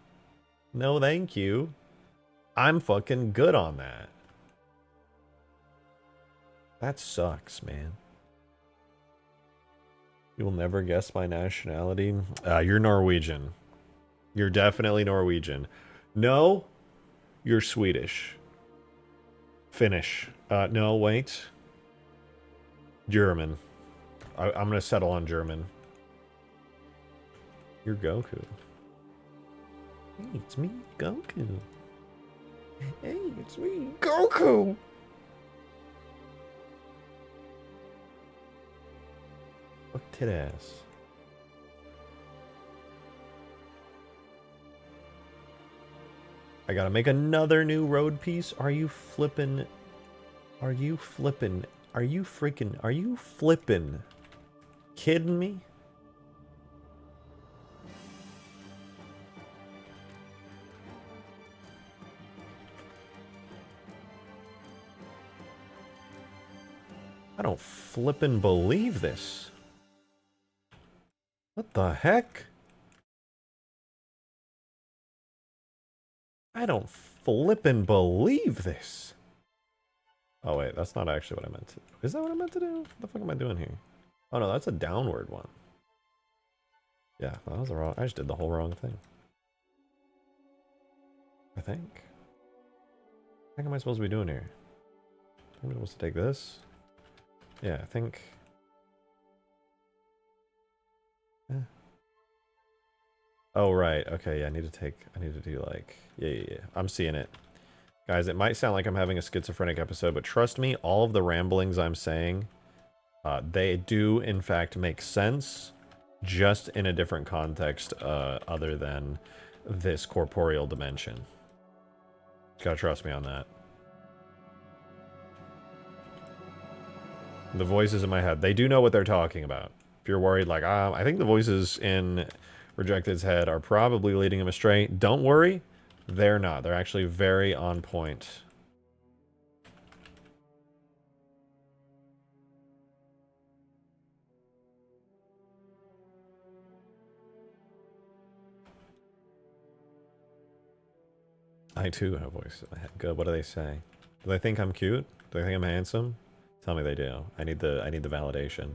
No, thank you. I'm fucking good on that. That sucks, man. You'll never guess my nationality. You're Norwegian. You're definitely Norwegian. No, you're Swedish. Finnish. No, wait. German. I'm gonna settle on German. You're Goku. Hey, it's me, Goku. Hey, it's me, Goku! Fuck tit ass. I gotta make another new road piece? Are you flippin'? Are you flippin'? Are you freaking? Are you flippin'? Kidding me? I don't flippin' believe this. What the heck? I don't flippin' believe this. Oh wait, that's not actually what I meant to do. Is that what I meant to do? What the fuck am I doing here? Oh no, that's a downward one. Yeah, that was the wrong. I just did the whole wrong thing. I think. What am I supposed to be doing here? I'm supposed to take this. Yeah, I think. Yeah. Oh right. Okay. Yeah, I need to do like. Yeah. I'm seeing it, guys. It might sound like I'm having a schizophrenic episode, but trust me, all of the ramblings I'm saying, they do in fact make sense, just in a different context, other than this corporeal dimension. Gotta trust me on that. The voices in my head, they do know what they're talking about. If you're worried, like, I think the voices in Rejected's head are probably leading him astray, don't worry. They're not. They're actually very on point. I too have voices in my head. Good. What do they say? Do they think I'm cute? Do they think I'm handsome? Tell me they do. I need the validation.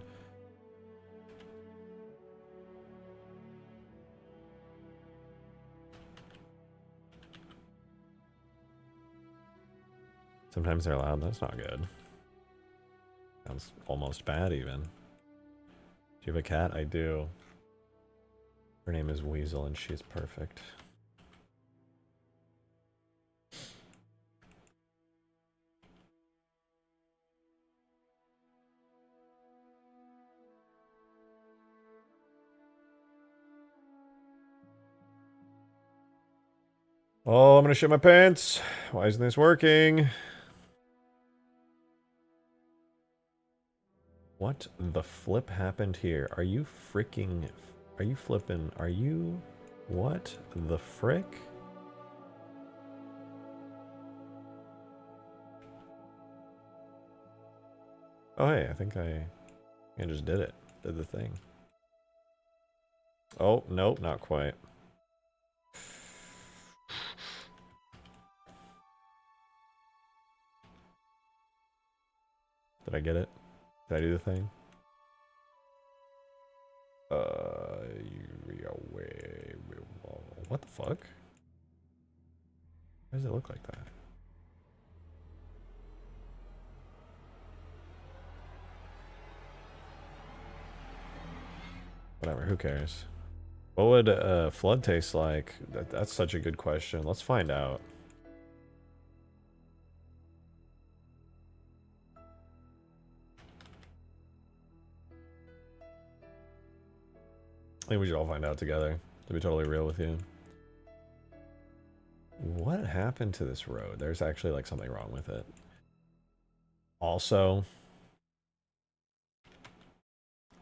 Sometimes they're loud. That's not good. Sounds almost bad, even. Do you have a cat? I do. Her name is Weasel, and she's perfect. Oh, I'm gonna shit my pants. Why isn't this working? What the flip happened here? Are you freaking... Are you flipping? Are you... What the frick? Oh, hey, I think I just did it. Did the thing. Oh, nope, not quite. Did I get it? Did I do the thing? What the fuck? Why does it look like that? Whatever, who cares? What would flood taste like? That's such a good question. Let's find out. I think we should all find out together, to be totally real with you. What happened to this road? There's actually like something wrong with it. Also,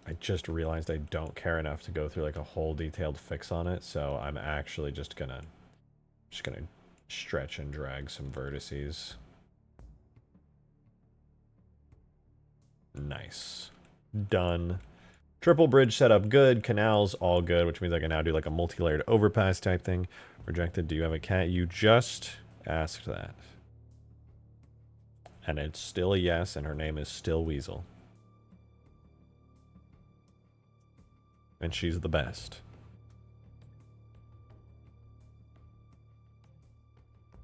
I just realized I don't care enough to go through like a whole detailed fix on it, so I'm actually just gonna stretch and drag some vertices. Nice. Done. Triple bridge setup good, canals all good, which means I can now do like a multi-layered overpass type thing. Rejected, do you have a cat? You just asked that. And it's still a yes, and her name is still Weasel. And she's the best.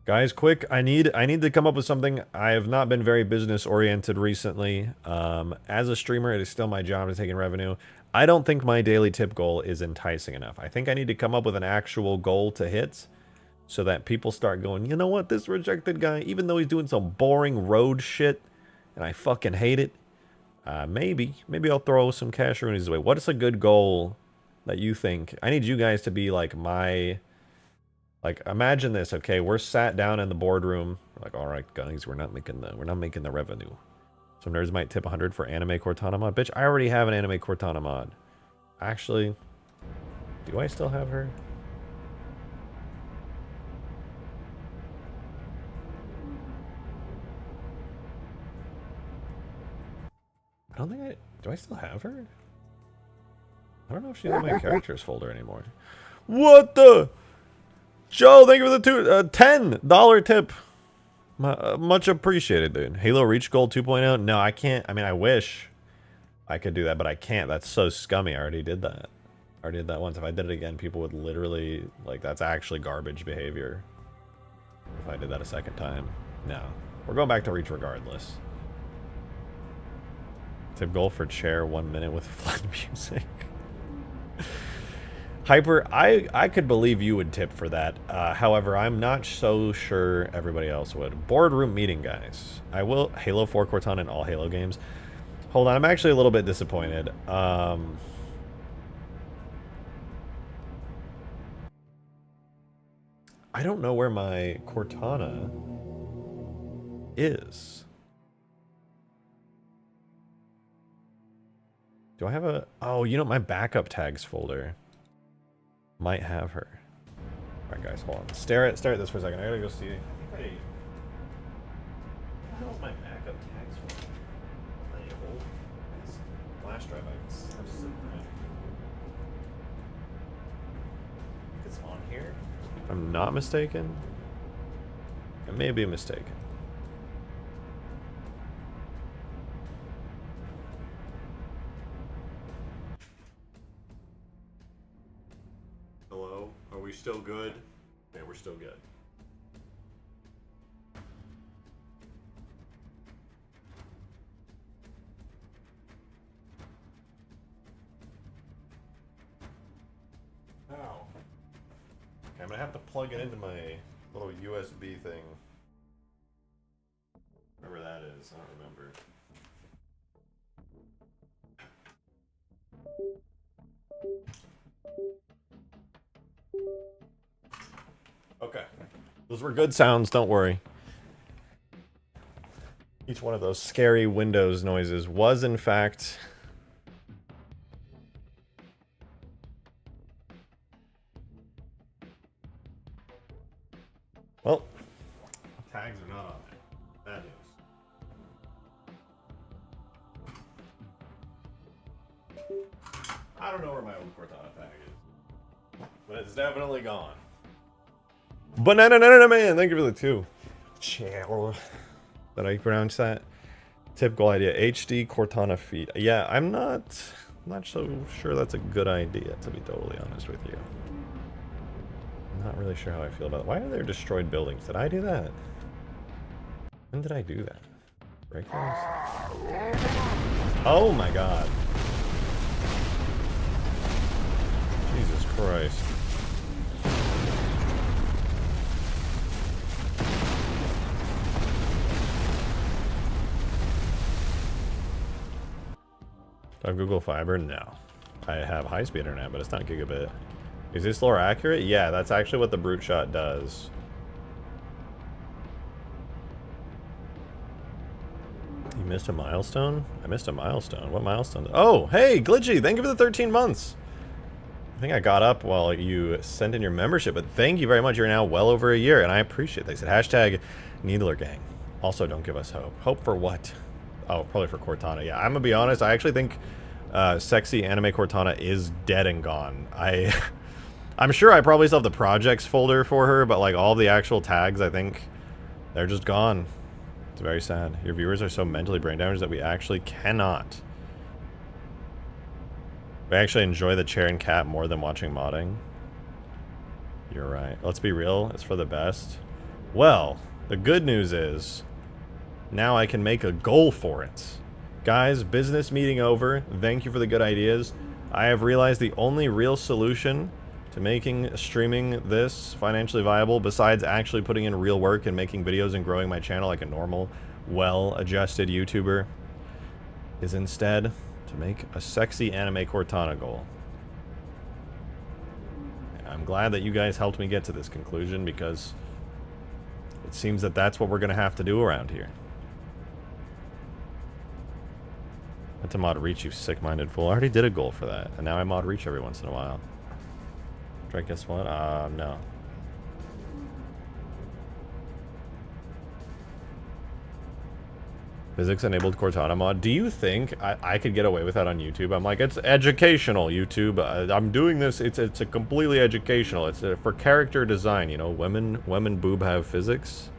Guys, quick, I need to come up with something. I have not been very business oriented recently. As a streamer, it is still my job to take in revenue. I don't think my daily tip goal is enticing enough. I think I need to come up with an actual goal to hit so that people start going, you know what, this Rejected guy, even though he's doing some boring road shit and I fucking hate it, maybe I'll throw some cash his way. What is a good goal that you think? I need you guys to be like my... Like, imagine this, okay? We're sat down in the boardroom. We're like, all right, guys, we're not making the revenue. Some nerds might tip 100 for anime Cortana mod. Bitch, I already have an anime Cortana mod. Actually, do I still have her? I don't think I... Do I still have her? I don't know if she's in my characters folder anymore. What the... Joe, thank you for the $10 tip. Much appreciated, dude. Halo Reach Goal 2.0? No, I can't. I mean, I wish I could do that, but I can't. That's so scummy. I already did that. I already did that once. If I did it again, people would literally... Like, that's actually garbage behavior. If I did that a second time. No. We're going back to Reach regardless. Tip goal for chair 1 minute with flat music. Hyper, I could believe you would tip for that. However, I'm not so sure everybody else would. Boardroom meeting, guys. I will Halo 4 Cortana in all Halo games. Hold on, I'm actually a little bit disappointed. I don't know where my Cortana is. Do I have a... Oh, you know, my backup tags folder might have her. Alright, guys, hold on. Stare at this for a second. I gotta go see. What the hell is my backup tags folder? Flash drive. I'm just sitting there. I think it's on here. If I'm not mistaken. I may be mistaken. Hello? Are we still good? Yeah, we're still good. Ow. Okay, I'm gonna have to plug it into my little USB thing. Whatever that is, I don't remember. Okay. Those were good sounds, don't worry. Each one of those scary Windows noises was, in fact... Well, tags are not on there. Bad news. I don't know where my old Cortana tag is. But it's definitely gone. Banana Man, thank you for the 2. Chill. Did I pronounce that? Tip goal idea. HD Cortana feet. Yeah, I'm not so sure that's a good idea, to be totally honest with you. I'm not really sure how I feel about it. Why are there destroyed buildings? Did I do that? When did I do that? Break those? Oh my god. Jesus Christ. Do I have Google Fiber? No. I have high-speed internet, but it's not gigabit. Is this lore accurate? Yeah, that's actually what the brute shot does. You missed a milestone? I missed a milestone. What milestone? Oh, hey, Glitchy, thank you for the 13 months. I think I got up while you sent in your membership, but thank you very much. You're now well over a year, and I appreciate it. They said hashtag Needler Gang. Also, don't give us hope. Hope for what? Oh, probably for Cortana. Yeah, I'm gonna be honest. I actually think sexy anime Cortana is dead and gone. I'm sure I probably still have the projects folder for her, but like all the actual tags, I think they're just gone. It's very sad. Your viewers are so mentally brain damaged that we actually cannot. We actually enjoy the chair and cat more than watching modding. You're right. Let's be real. It's for the best. Well, the good news is now I can make a goal for it. Guys, business meeting over. Thank you for the good ideas. I have realized the only real solution to making streaming this financially viable, besides actually putting in real work and making videos and growing my channel like a normal, well-adjusted YouTuber, is instead to make a sexy anime Cortana goal. And I'm glad that you guys helped me get to this conclusion, because it seems that that's what we're going to have to do around here. And to mod Reach, you sick-minded fool. I already did a goal for that, and now I mod Reach every once in a while. Try guess what? No. Physics-enabled Cortana mod. Do you think I could get away with that on YouTube? I'm like, it's educational, YouTube. I'm doing this. It's a completely educational. It's for character design. You know, women boob have physics,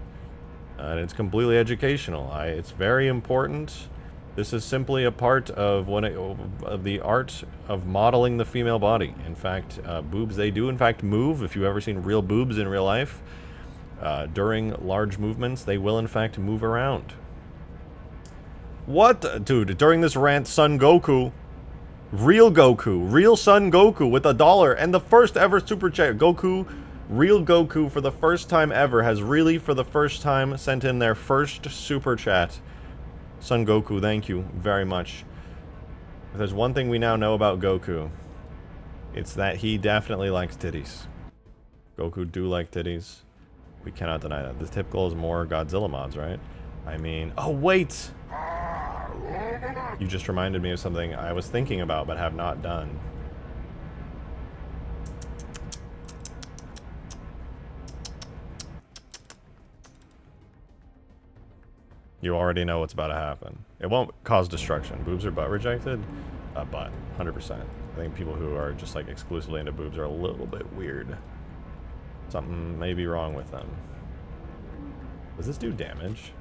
and it's completely educational. It's very important. This is simply a part of the art of modeling the female body. In fact, boobs, they do in fact move. If you've ever seen real boobs in real life, during large movements, they will in fact move around. What? Dude, during this rant, Son Goku, real Son Goku with $1 and the first ever super chat. Real Goku for the first time ever has really for the first time sent in their first super chat. Son Goku, thank you very much. If there's one thing we now know about Goku, it's that he definitely likes titties. Goku do like titties. We cannot deny that. The typical is more Godzilla mods, right? I mean, oh wait! You just reminded me of something I was thinking about but have not done. You already know what's about to happen. It won't cause destruction. Boobs are butt rejected? Butt. 100%. I think people who are just like exclusively into boobs are a little bit weird. Something may be wrong with them. Does this do damage?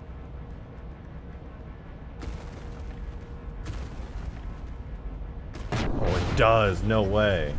Oh, it does. No way.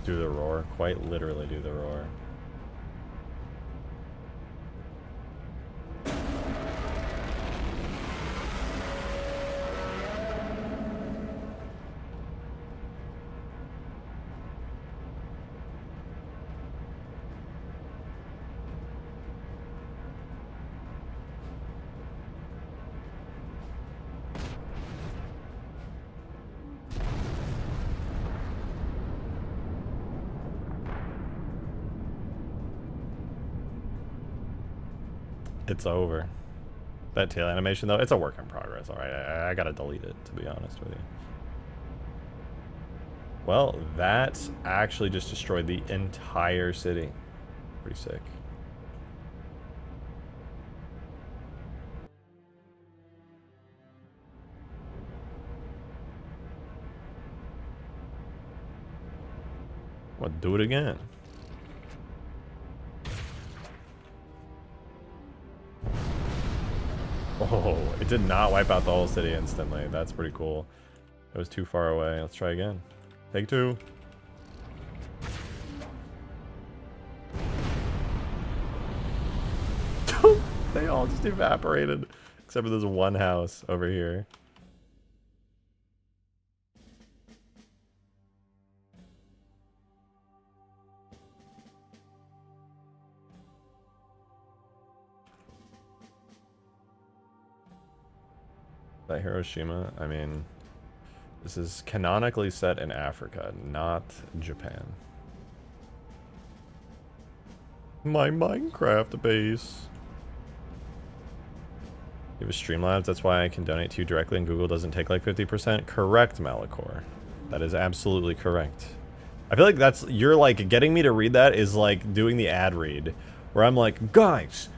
Do the roar. Quite literally do the roar. It's over. That tail animation, though, it's a work in progress. All right, I gotta delete it, to be honest with you. Well, that actually just destroyed the entire city. Pretty sick. What, do it again? Oh, it did not wipe out the whole city instantly. That's pretty cool. It was too far away. Let's try again. Take two. They all just evaporated. Except for this one house over here. That Hiroshima, I mean, this is canonically set in Africa, not Japan. My Minecraft base. You have a Streamlabs, that's why I can donate to you directly and Google doesn't take like 50%? Correct, Malachor. That is absolutely correct. I feel like that's, you're like, getting me to read that is like doing the ad read, where I'm like, guys,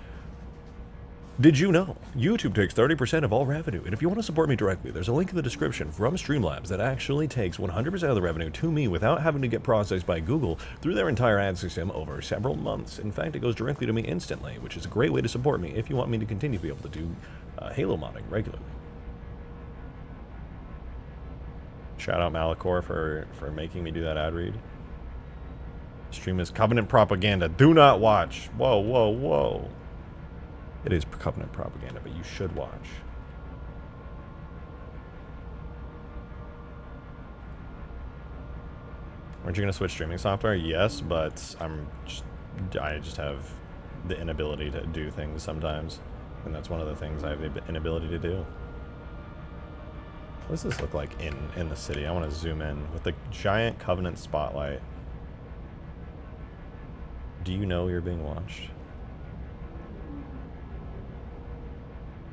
did you know YouTube takes 30% of all revenue? And if you want to support me directly, there's a link in the description from Streamlabs that actually takes 100% of the revenue to me without having to get processed by Google through their entire ad system over several months. In fact, it goes directly to me instantly, which is a great way to support me if you want me to continue to be able to do Halo modding regularly. Shout out Malachor for making me do that ad read. Stream is Covenant propaganda. Do not watch. Whoa, whoa, whoa. It is Covenant propaganda, but you should watch. Aren't you going to switch streaming software? Yes, but I just have the inability to do things sometimes. And that's one of the things I have the inability to do. What does this look like in the city? I want to zoom in with the giant Covenant spotlight. Do you know you're being watched?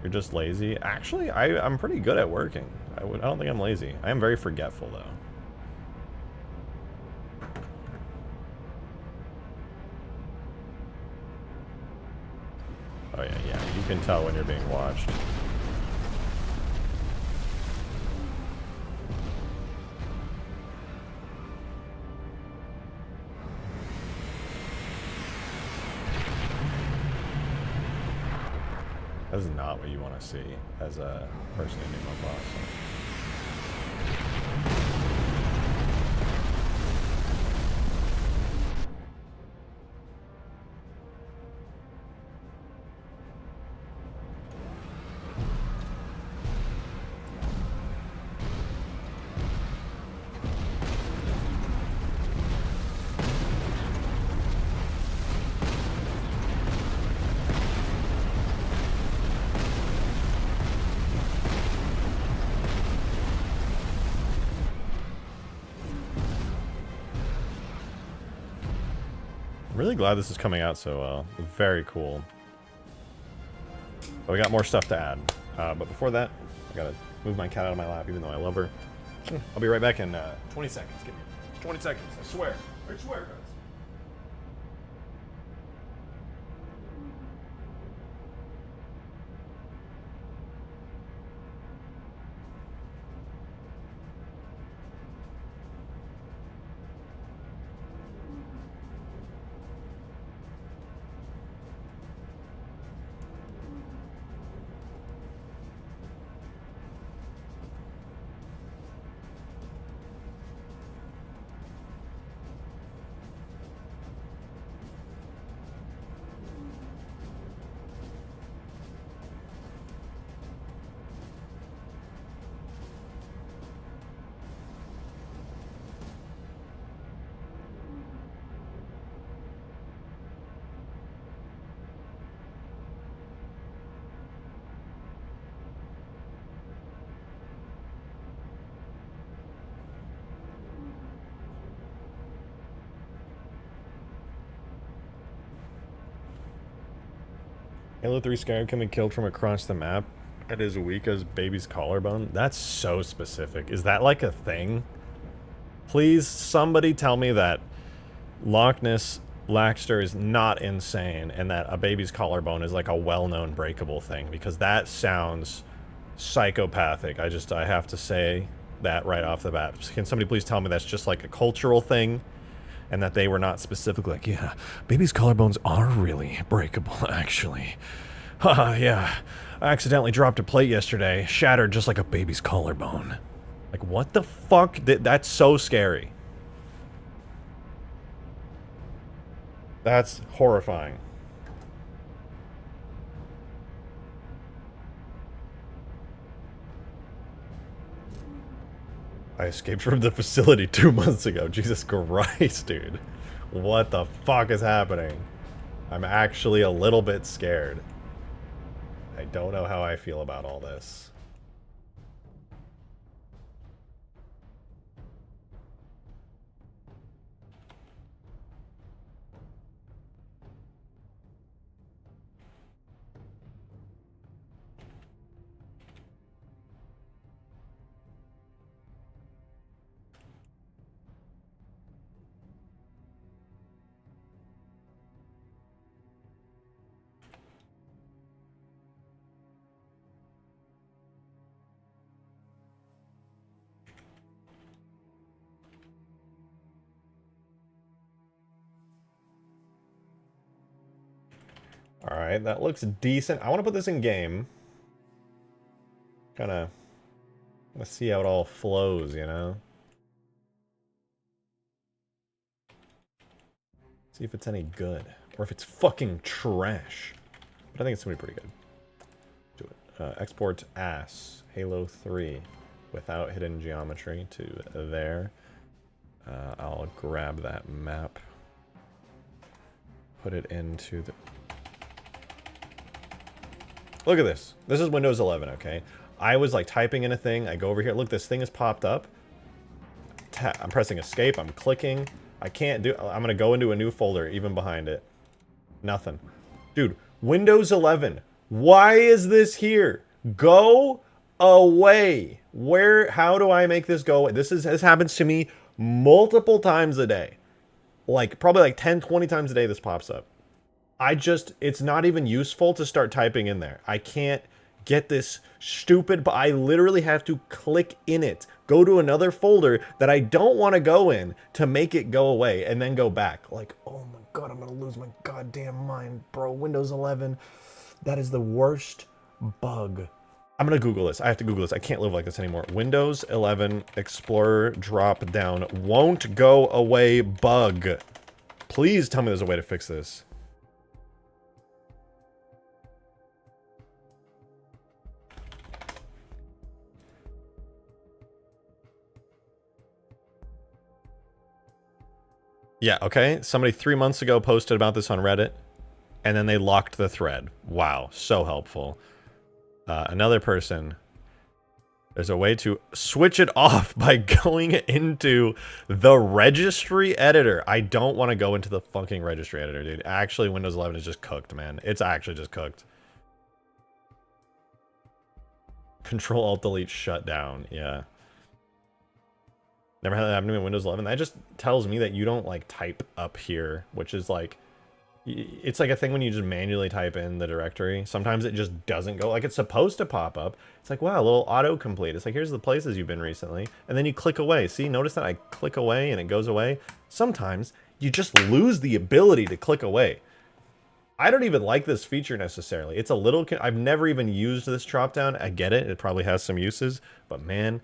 You're just lazy? Actually, I'm pretty good at working. I don't think I'm lazy. I am very forgetful, though. Oh, yeah. You can tell when you're being watched. That is not what you want to see as a person in New Mombasa. I'm really glad this is coming out so well. Very cool. But we got more stuff to add. But before that, I gotta move my cat out of my lap, even though I love her. I'll be right back in 20 seconds. Give me 20 seconds. I swear. I swear, guys. Halo 3 Scarab can be killed from across the map at as weak as baby's collarbone. That's so specific. Is that like a thing? Please, somebody tell me that Loch Ness Laxter is not insane and that a baby's collarbone is like a well-known breakable thing, because that sounds psychopathic. I have to say that right off the bat. Can somebody please tell me that's just like a cultural thing and that they were not specifically like, yeah, baby's collarbones are really breakable, actually. Haha, yeah. I accidentally dropped a plate yesterday, shattered just like a baby's collarbone. Like, what the fuck? That's so scary. That's horrifying. I escaped from the facility 2 months ago. Jesus Christ, dude. What the fuck is happening? I'm actually a little bit scared. I don't know how I feel about all this. Alright, that looks decent. I want to put this in game. Kinda... Let's see how it all flows, you know? See if it's any good. Or if it's fucking trash. But I think it's gonna be pretty good. Do it. Export ass. Halo 3. Without hidden geometry to there. I'll grab that map. Put it into the... Look at this. This is Windows 11, okay? I was like typing in a thing. I go over here. Look, this thing has popped up. I'm pressing escape. I'm clicking. I can't do... I'm gonna go into a new folder, even behind it. Nothing. Dude, Windows 11. Why is this here? Go away. Where... How do I make this go away? This happens to me multiple times a day. Like, probably like 10, 20 times a day this pops up. It's not even useful to start typing in there. I can't get this stupid, but I literally have to click in it. Go to another folder that I don't want to go in to make it go away and then go back. Like, oh my god, I'm gonna lose my goddamn mind, bro. Windows 11, that is the worst bug. I'm gonna Google this. I have to Google this. I can't live like this anymore. Windows 11 Explorer drop down won't go away bug. Please tell me there's a way to fix this. Yeah, okay. Somebody 3 months ago posted about this on Reddit, and then they locked the thread. Wow, so helpful. Another person, there's a way to switch it off by going into the registry editor. I don't want to go into the fucking registry editor, dude. Actually, Windows 11 is just cooked, man. It's actually just cooked. Control-Alt-Delete shutdown, yeah. Never had that happen to me in Windows 11. That just tells me that you don't, like, type up here, which is, like... It's like a thing when you just manually type in the directory. Sometimes it just doesn't go. Like, it's supposed to pop up. It's like, wow, a little autocomplete. It's like, here's the places you've been recently. And then you click away. See, notice that I click away and it goes away? Sometimes you just lose the ability to click away. I don't even like this feature necessarily. It's a little... I've never even used this drop-down. I get it. It probably has some uses. But, man...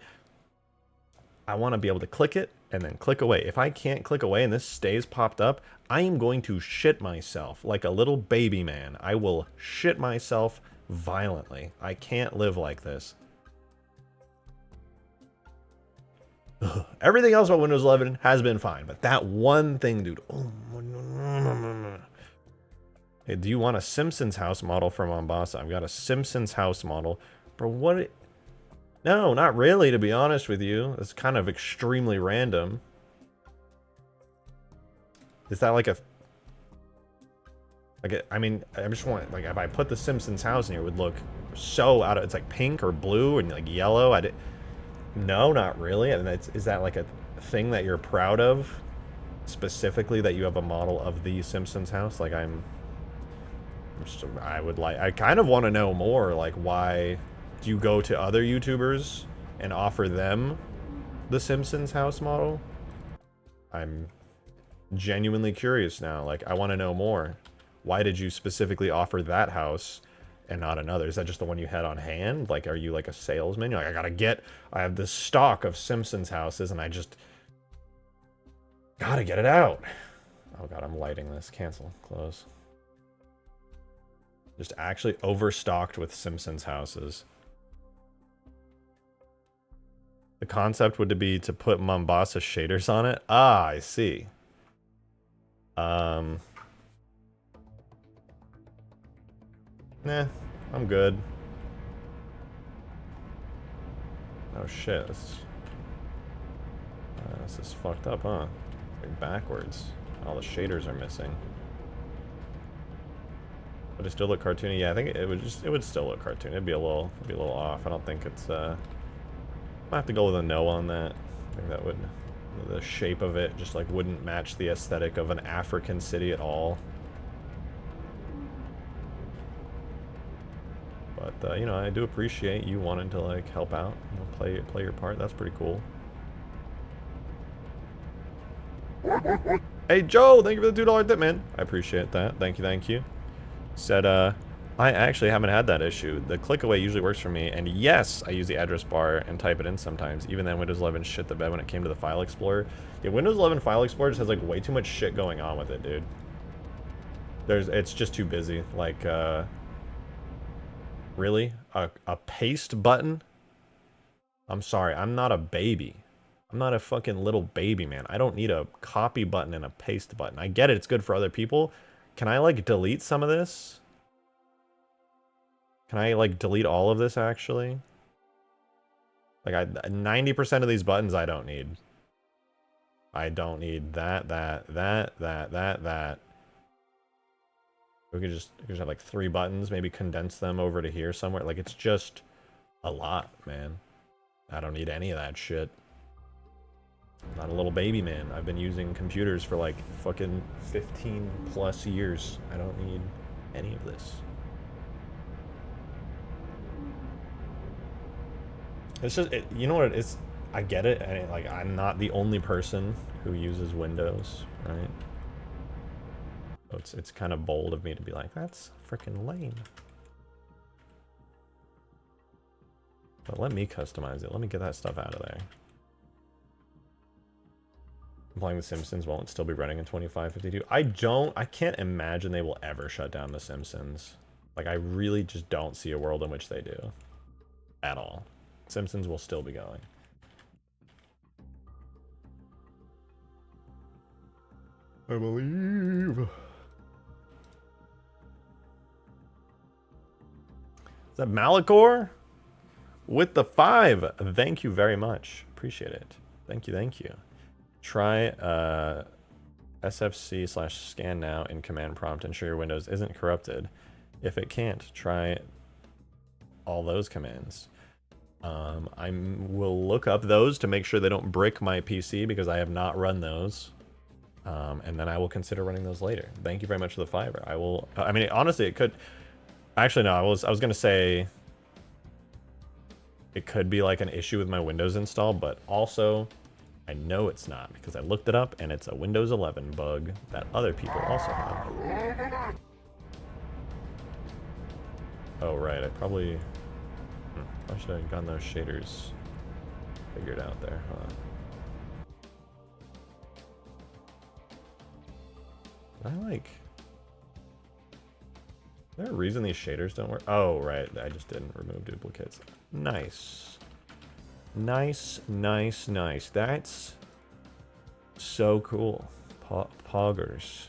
I want to be able to click it and then click away. If I can't click away and this stays popped up, I am going to shit myself like a little baby man. I will shit myself violently. I can't live like this. Ugh. Everything else about Windows 11 has been fine, but that one thing, dude. Oh, hey, do you want a Simpsons house model from Mombasa? I've got a Simpsons house model. Bro, what... No, not really, to be honest with you. It's kind of extremely random. Is that like a... I mean, I just want... Like, if I put the Simpsons house in here, it would look so out of... It's like pink or blue and like yellow. No, not really. And is that like a thing that you're proud of? Specifically that you have a model of the Simpsons house? Like, I kind of want to know more, like, why... Do you go to other YouTubers and offer them the Simpsons house model? I'm genuinely curious now. Like, I want to know more. Why did you specifically offer that house and not another? Is that just the one you had on hand? Like, are you like a salesman? You're like, I have this stock of Simpsons houses and I just gotta get it out. Oh god, I'm lighting this. Cancel. Close. Just actually overstocked with Simpsons houses. The concept would be to put Mombasa shaders on it. Ah, I see. Nah, I'm good. Oh shit, this is fucked up, huh? It's like backwards. All the shaders are missing. Would it still look cartoony? Yeah, I think it would still look cartoony. It'd be a little off. I don't think it's I have to go with a no on that. I think that would, the shape of it just like wouldn't match the aesthetic of an African city at all. But you know, I do appreciate you wanting to like help out, you know, play your part. That's pretty cool. Hey Joe, thank you for the $2 tip, man. I appreciate that. Thank you. Said I actually haven't had that issue. The click away usually works for me, and yes, I use the address bar and type it in sometimes. Even then, Windows 11 shit the bed when it came to the File Explorer. Yeah, Windows 11 File Explorer just has like way too much shit going on with it, dude. It's just too busy. Like, really? A paste button? I'm sorry, I'm not a baby. I'm not a fucking little baby, man. I don't need a copy button and a paste button. I get it, it's good for other people. Can I, like, delete some of this? Can I, like, delete all of this, actually? Like, 90% of these buttons I don't need. I don't need that. We could just have like 3 buttons, maybe condense them over to here somewhere. Like, it's just a lot, man. I don't need any of that shit. I'm not a little baby man. I've been using computers for like fucking 15 plus years. I don't need any of this. It's just, you know what it is? I get it. And like, I'm not the only person who uses Windows, right? So it's kind of bold of me to be like, that's freaking lame. But let me customize it. Let me get that stuff out of there. I'm playing The Simpsons. Won't it still be running in 2552? I can't imagine they will ever shut down The Simpsons. Like, I really just don't see a world in which they do. At all. Simpsons will still be going. I believe. Is that Malachor? With the 5. Thank you very much. Appreciate it. Thank you, thank you. Try SFC/scan now in command prompt. Ensure your Windows isn't corrupted. If it can't, try all those commands. I will look up those to make sure they don't brick my PC because I have not run those. And then I will consider running those later. Thank you very much for the fiber. I will. I mean, honestly, it could. Actually, no. I was gonna say it could be like an issue with my Windows install, but also I know it's not because I looked it up and it's a Windows 11 bug that other people also have. Oh right, I probably should have gotten those shaders figured out there. Huh? I like. Is there a reason these shaders don't work? Oh, right. I just didn't remove duplicates. Nice. Nice, nice, nice. That's so cool. Poggers.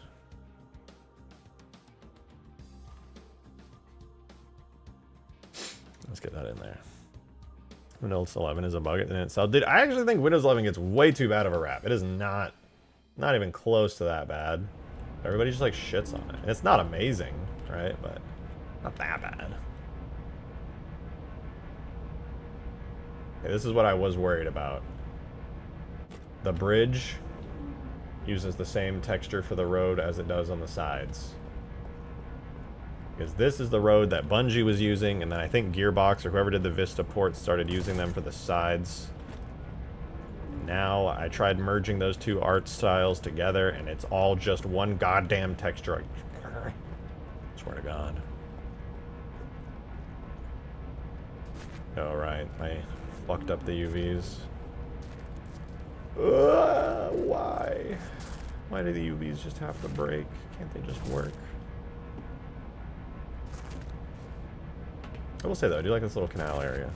Let's get that in there. Windows 11 is a bug in itself. Dude, I actually think Windows 11 gets way too bad of a rap. It is not even close to that bad. Everybody just like shits on it. And it's not amazing, right? But not that bad. Okay, this is what I was worried about. The bridge uses the same texture for the road as it does on the sides. Because this is the road that Bungie was using, and then I think Gearbox or whoever did the Vista ports started using them for the sides. Now I tried merging those two art styles together, and it's all just one goddamn texture. I swear to God. Oh, right. I fucked up the UVs. Why? Why do the UVs just have to break? Can't they just work? I will say though, I do like this little canal area.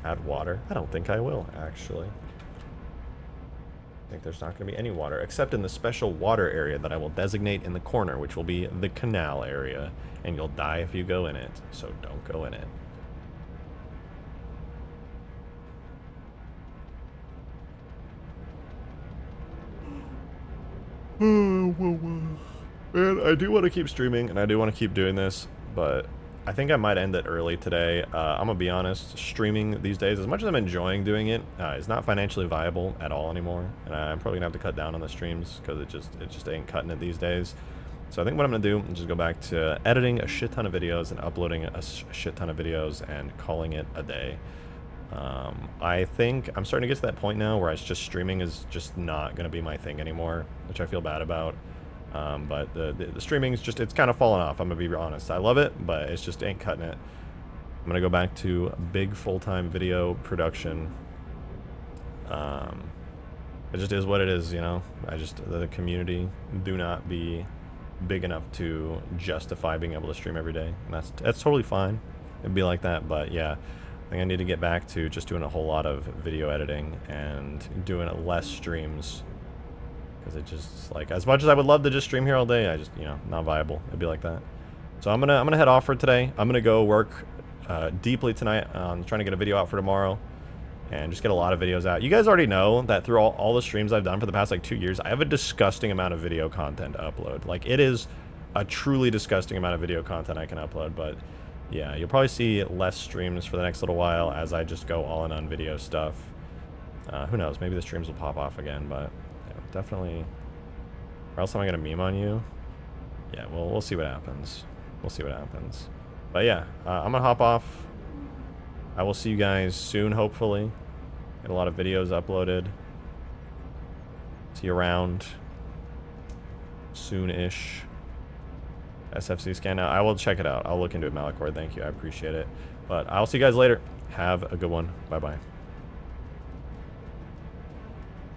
Add water? I don't think I will, actually. I think there's not going to be any water, except in the special water area that I will designate in the corner, which will be the canal area. And you'll die if you go in it, so don't go in it. Man, I do want to keep streaming, and I do want to keep doing this, but I think I might end it early today. I'm gonna be honest, streaming these days, as much as I'm enjoying doing it, is not financially viable at all anymore. And I'm probably gonna have to cut down on the streams because it just ain't cutting it these days. So I think what I'm gonna do is just go back to editing a shit ton of videos and uploading a shit ton of videos and calling it a day. I think I'm starting to get to that point now where it's just streaming is just not gonna be my thing anymore, which I feel bad about. But the streaming's just, it's kind of fallen off, I'm gonna be honest. I love it, but it's just ain't cutting it. I'm gonna go back to big full-time video production. It just is what it is, you know? The community do not be big enough to justify being able to stream every day. And that's totally fine. It'd be like that, but yeah. I think I need to get back to just doing a whole lot of video editing and doing less streams. Because it just, like, as much as I would love to just stream here all day, I just, you know, not viable. It'd be like that. So I'm gonna head off for today. I'm gonna go work deeply tonight on trying to get a video out for tomorrow. and just get a lot of videos out. You guys already know that through all the streams I've done for the past like 2 years, I have a disgusting amount of video content to upload. Like, it is a truly disgusting amount of video content I can upload, but yeah, you'll probably see less streams for the next little while as I just go all in on video stuff. Who knows, maybe the streams will pop off again, but yeah, definitely. Or else am I gonna meme on you? Yeah, we'll see what happens. We'll see what happens. But yeah, I'm gonna hop off. I will see you guys soon, hopefully. Get a lot of videos uploaded. See you around soon-ish. SFC scan now. I will check it out. I'll look into it, Malachor. Thank you. I appreciate it. But I'll see you guys later. Have a good one. Bye-bye.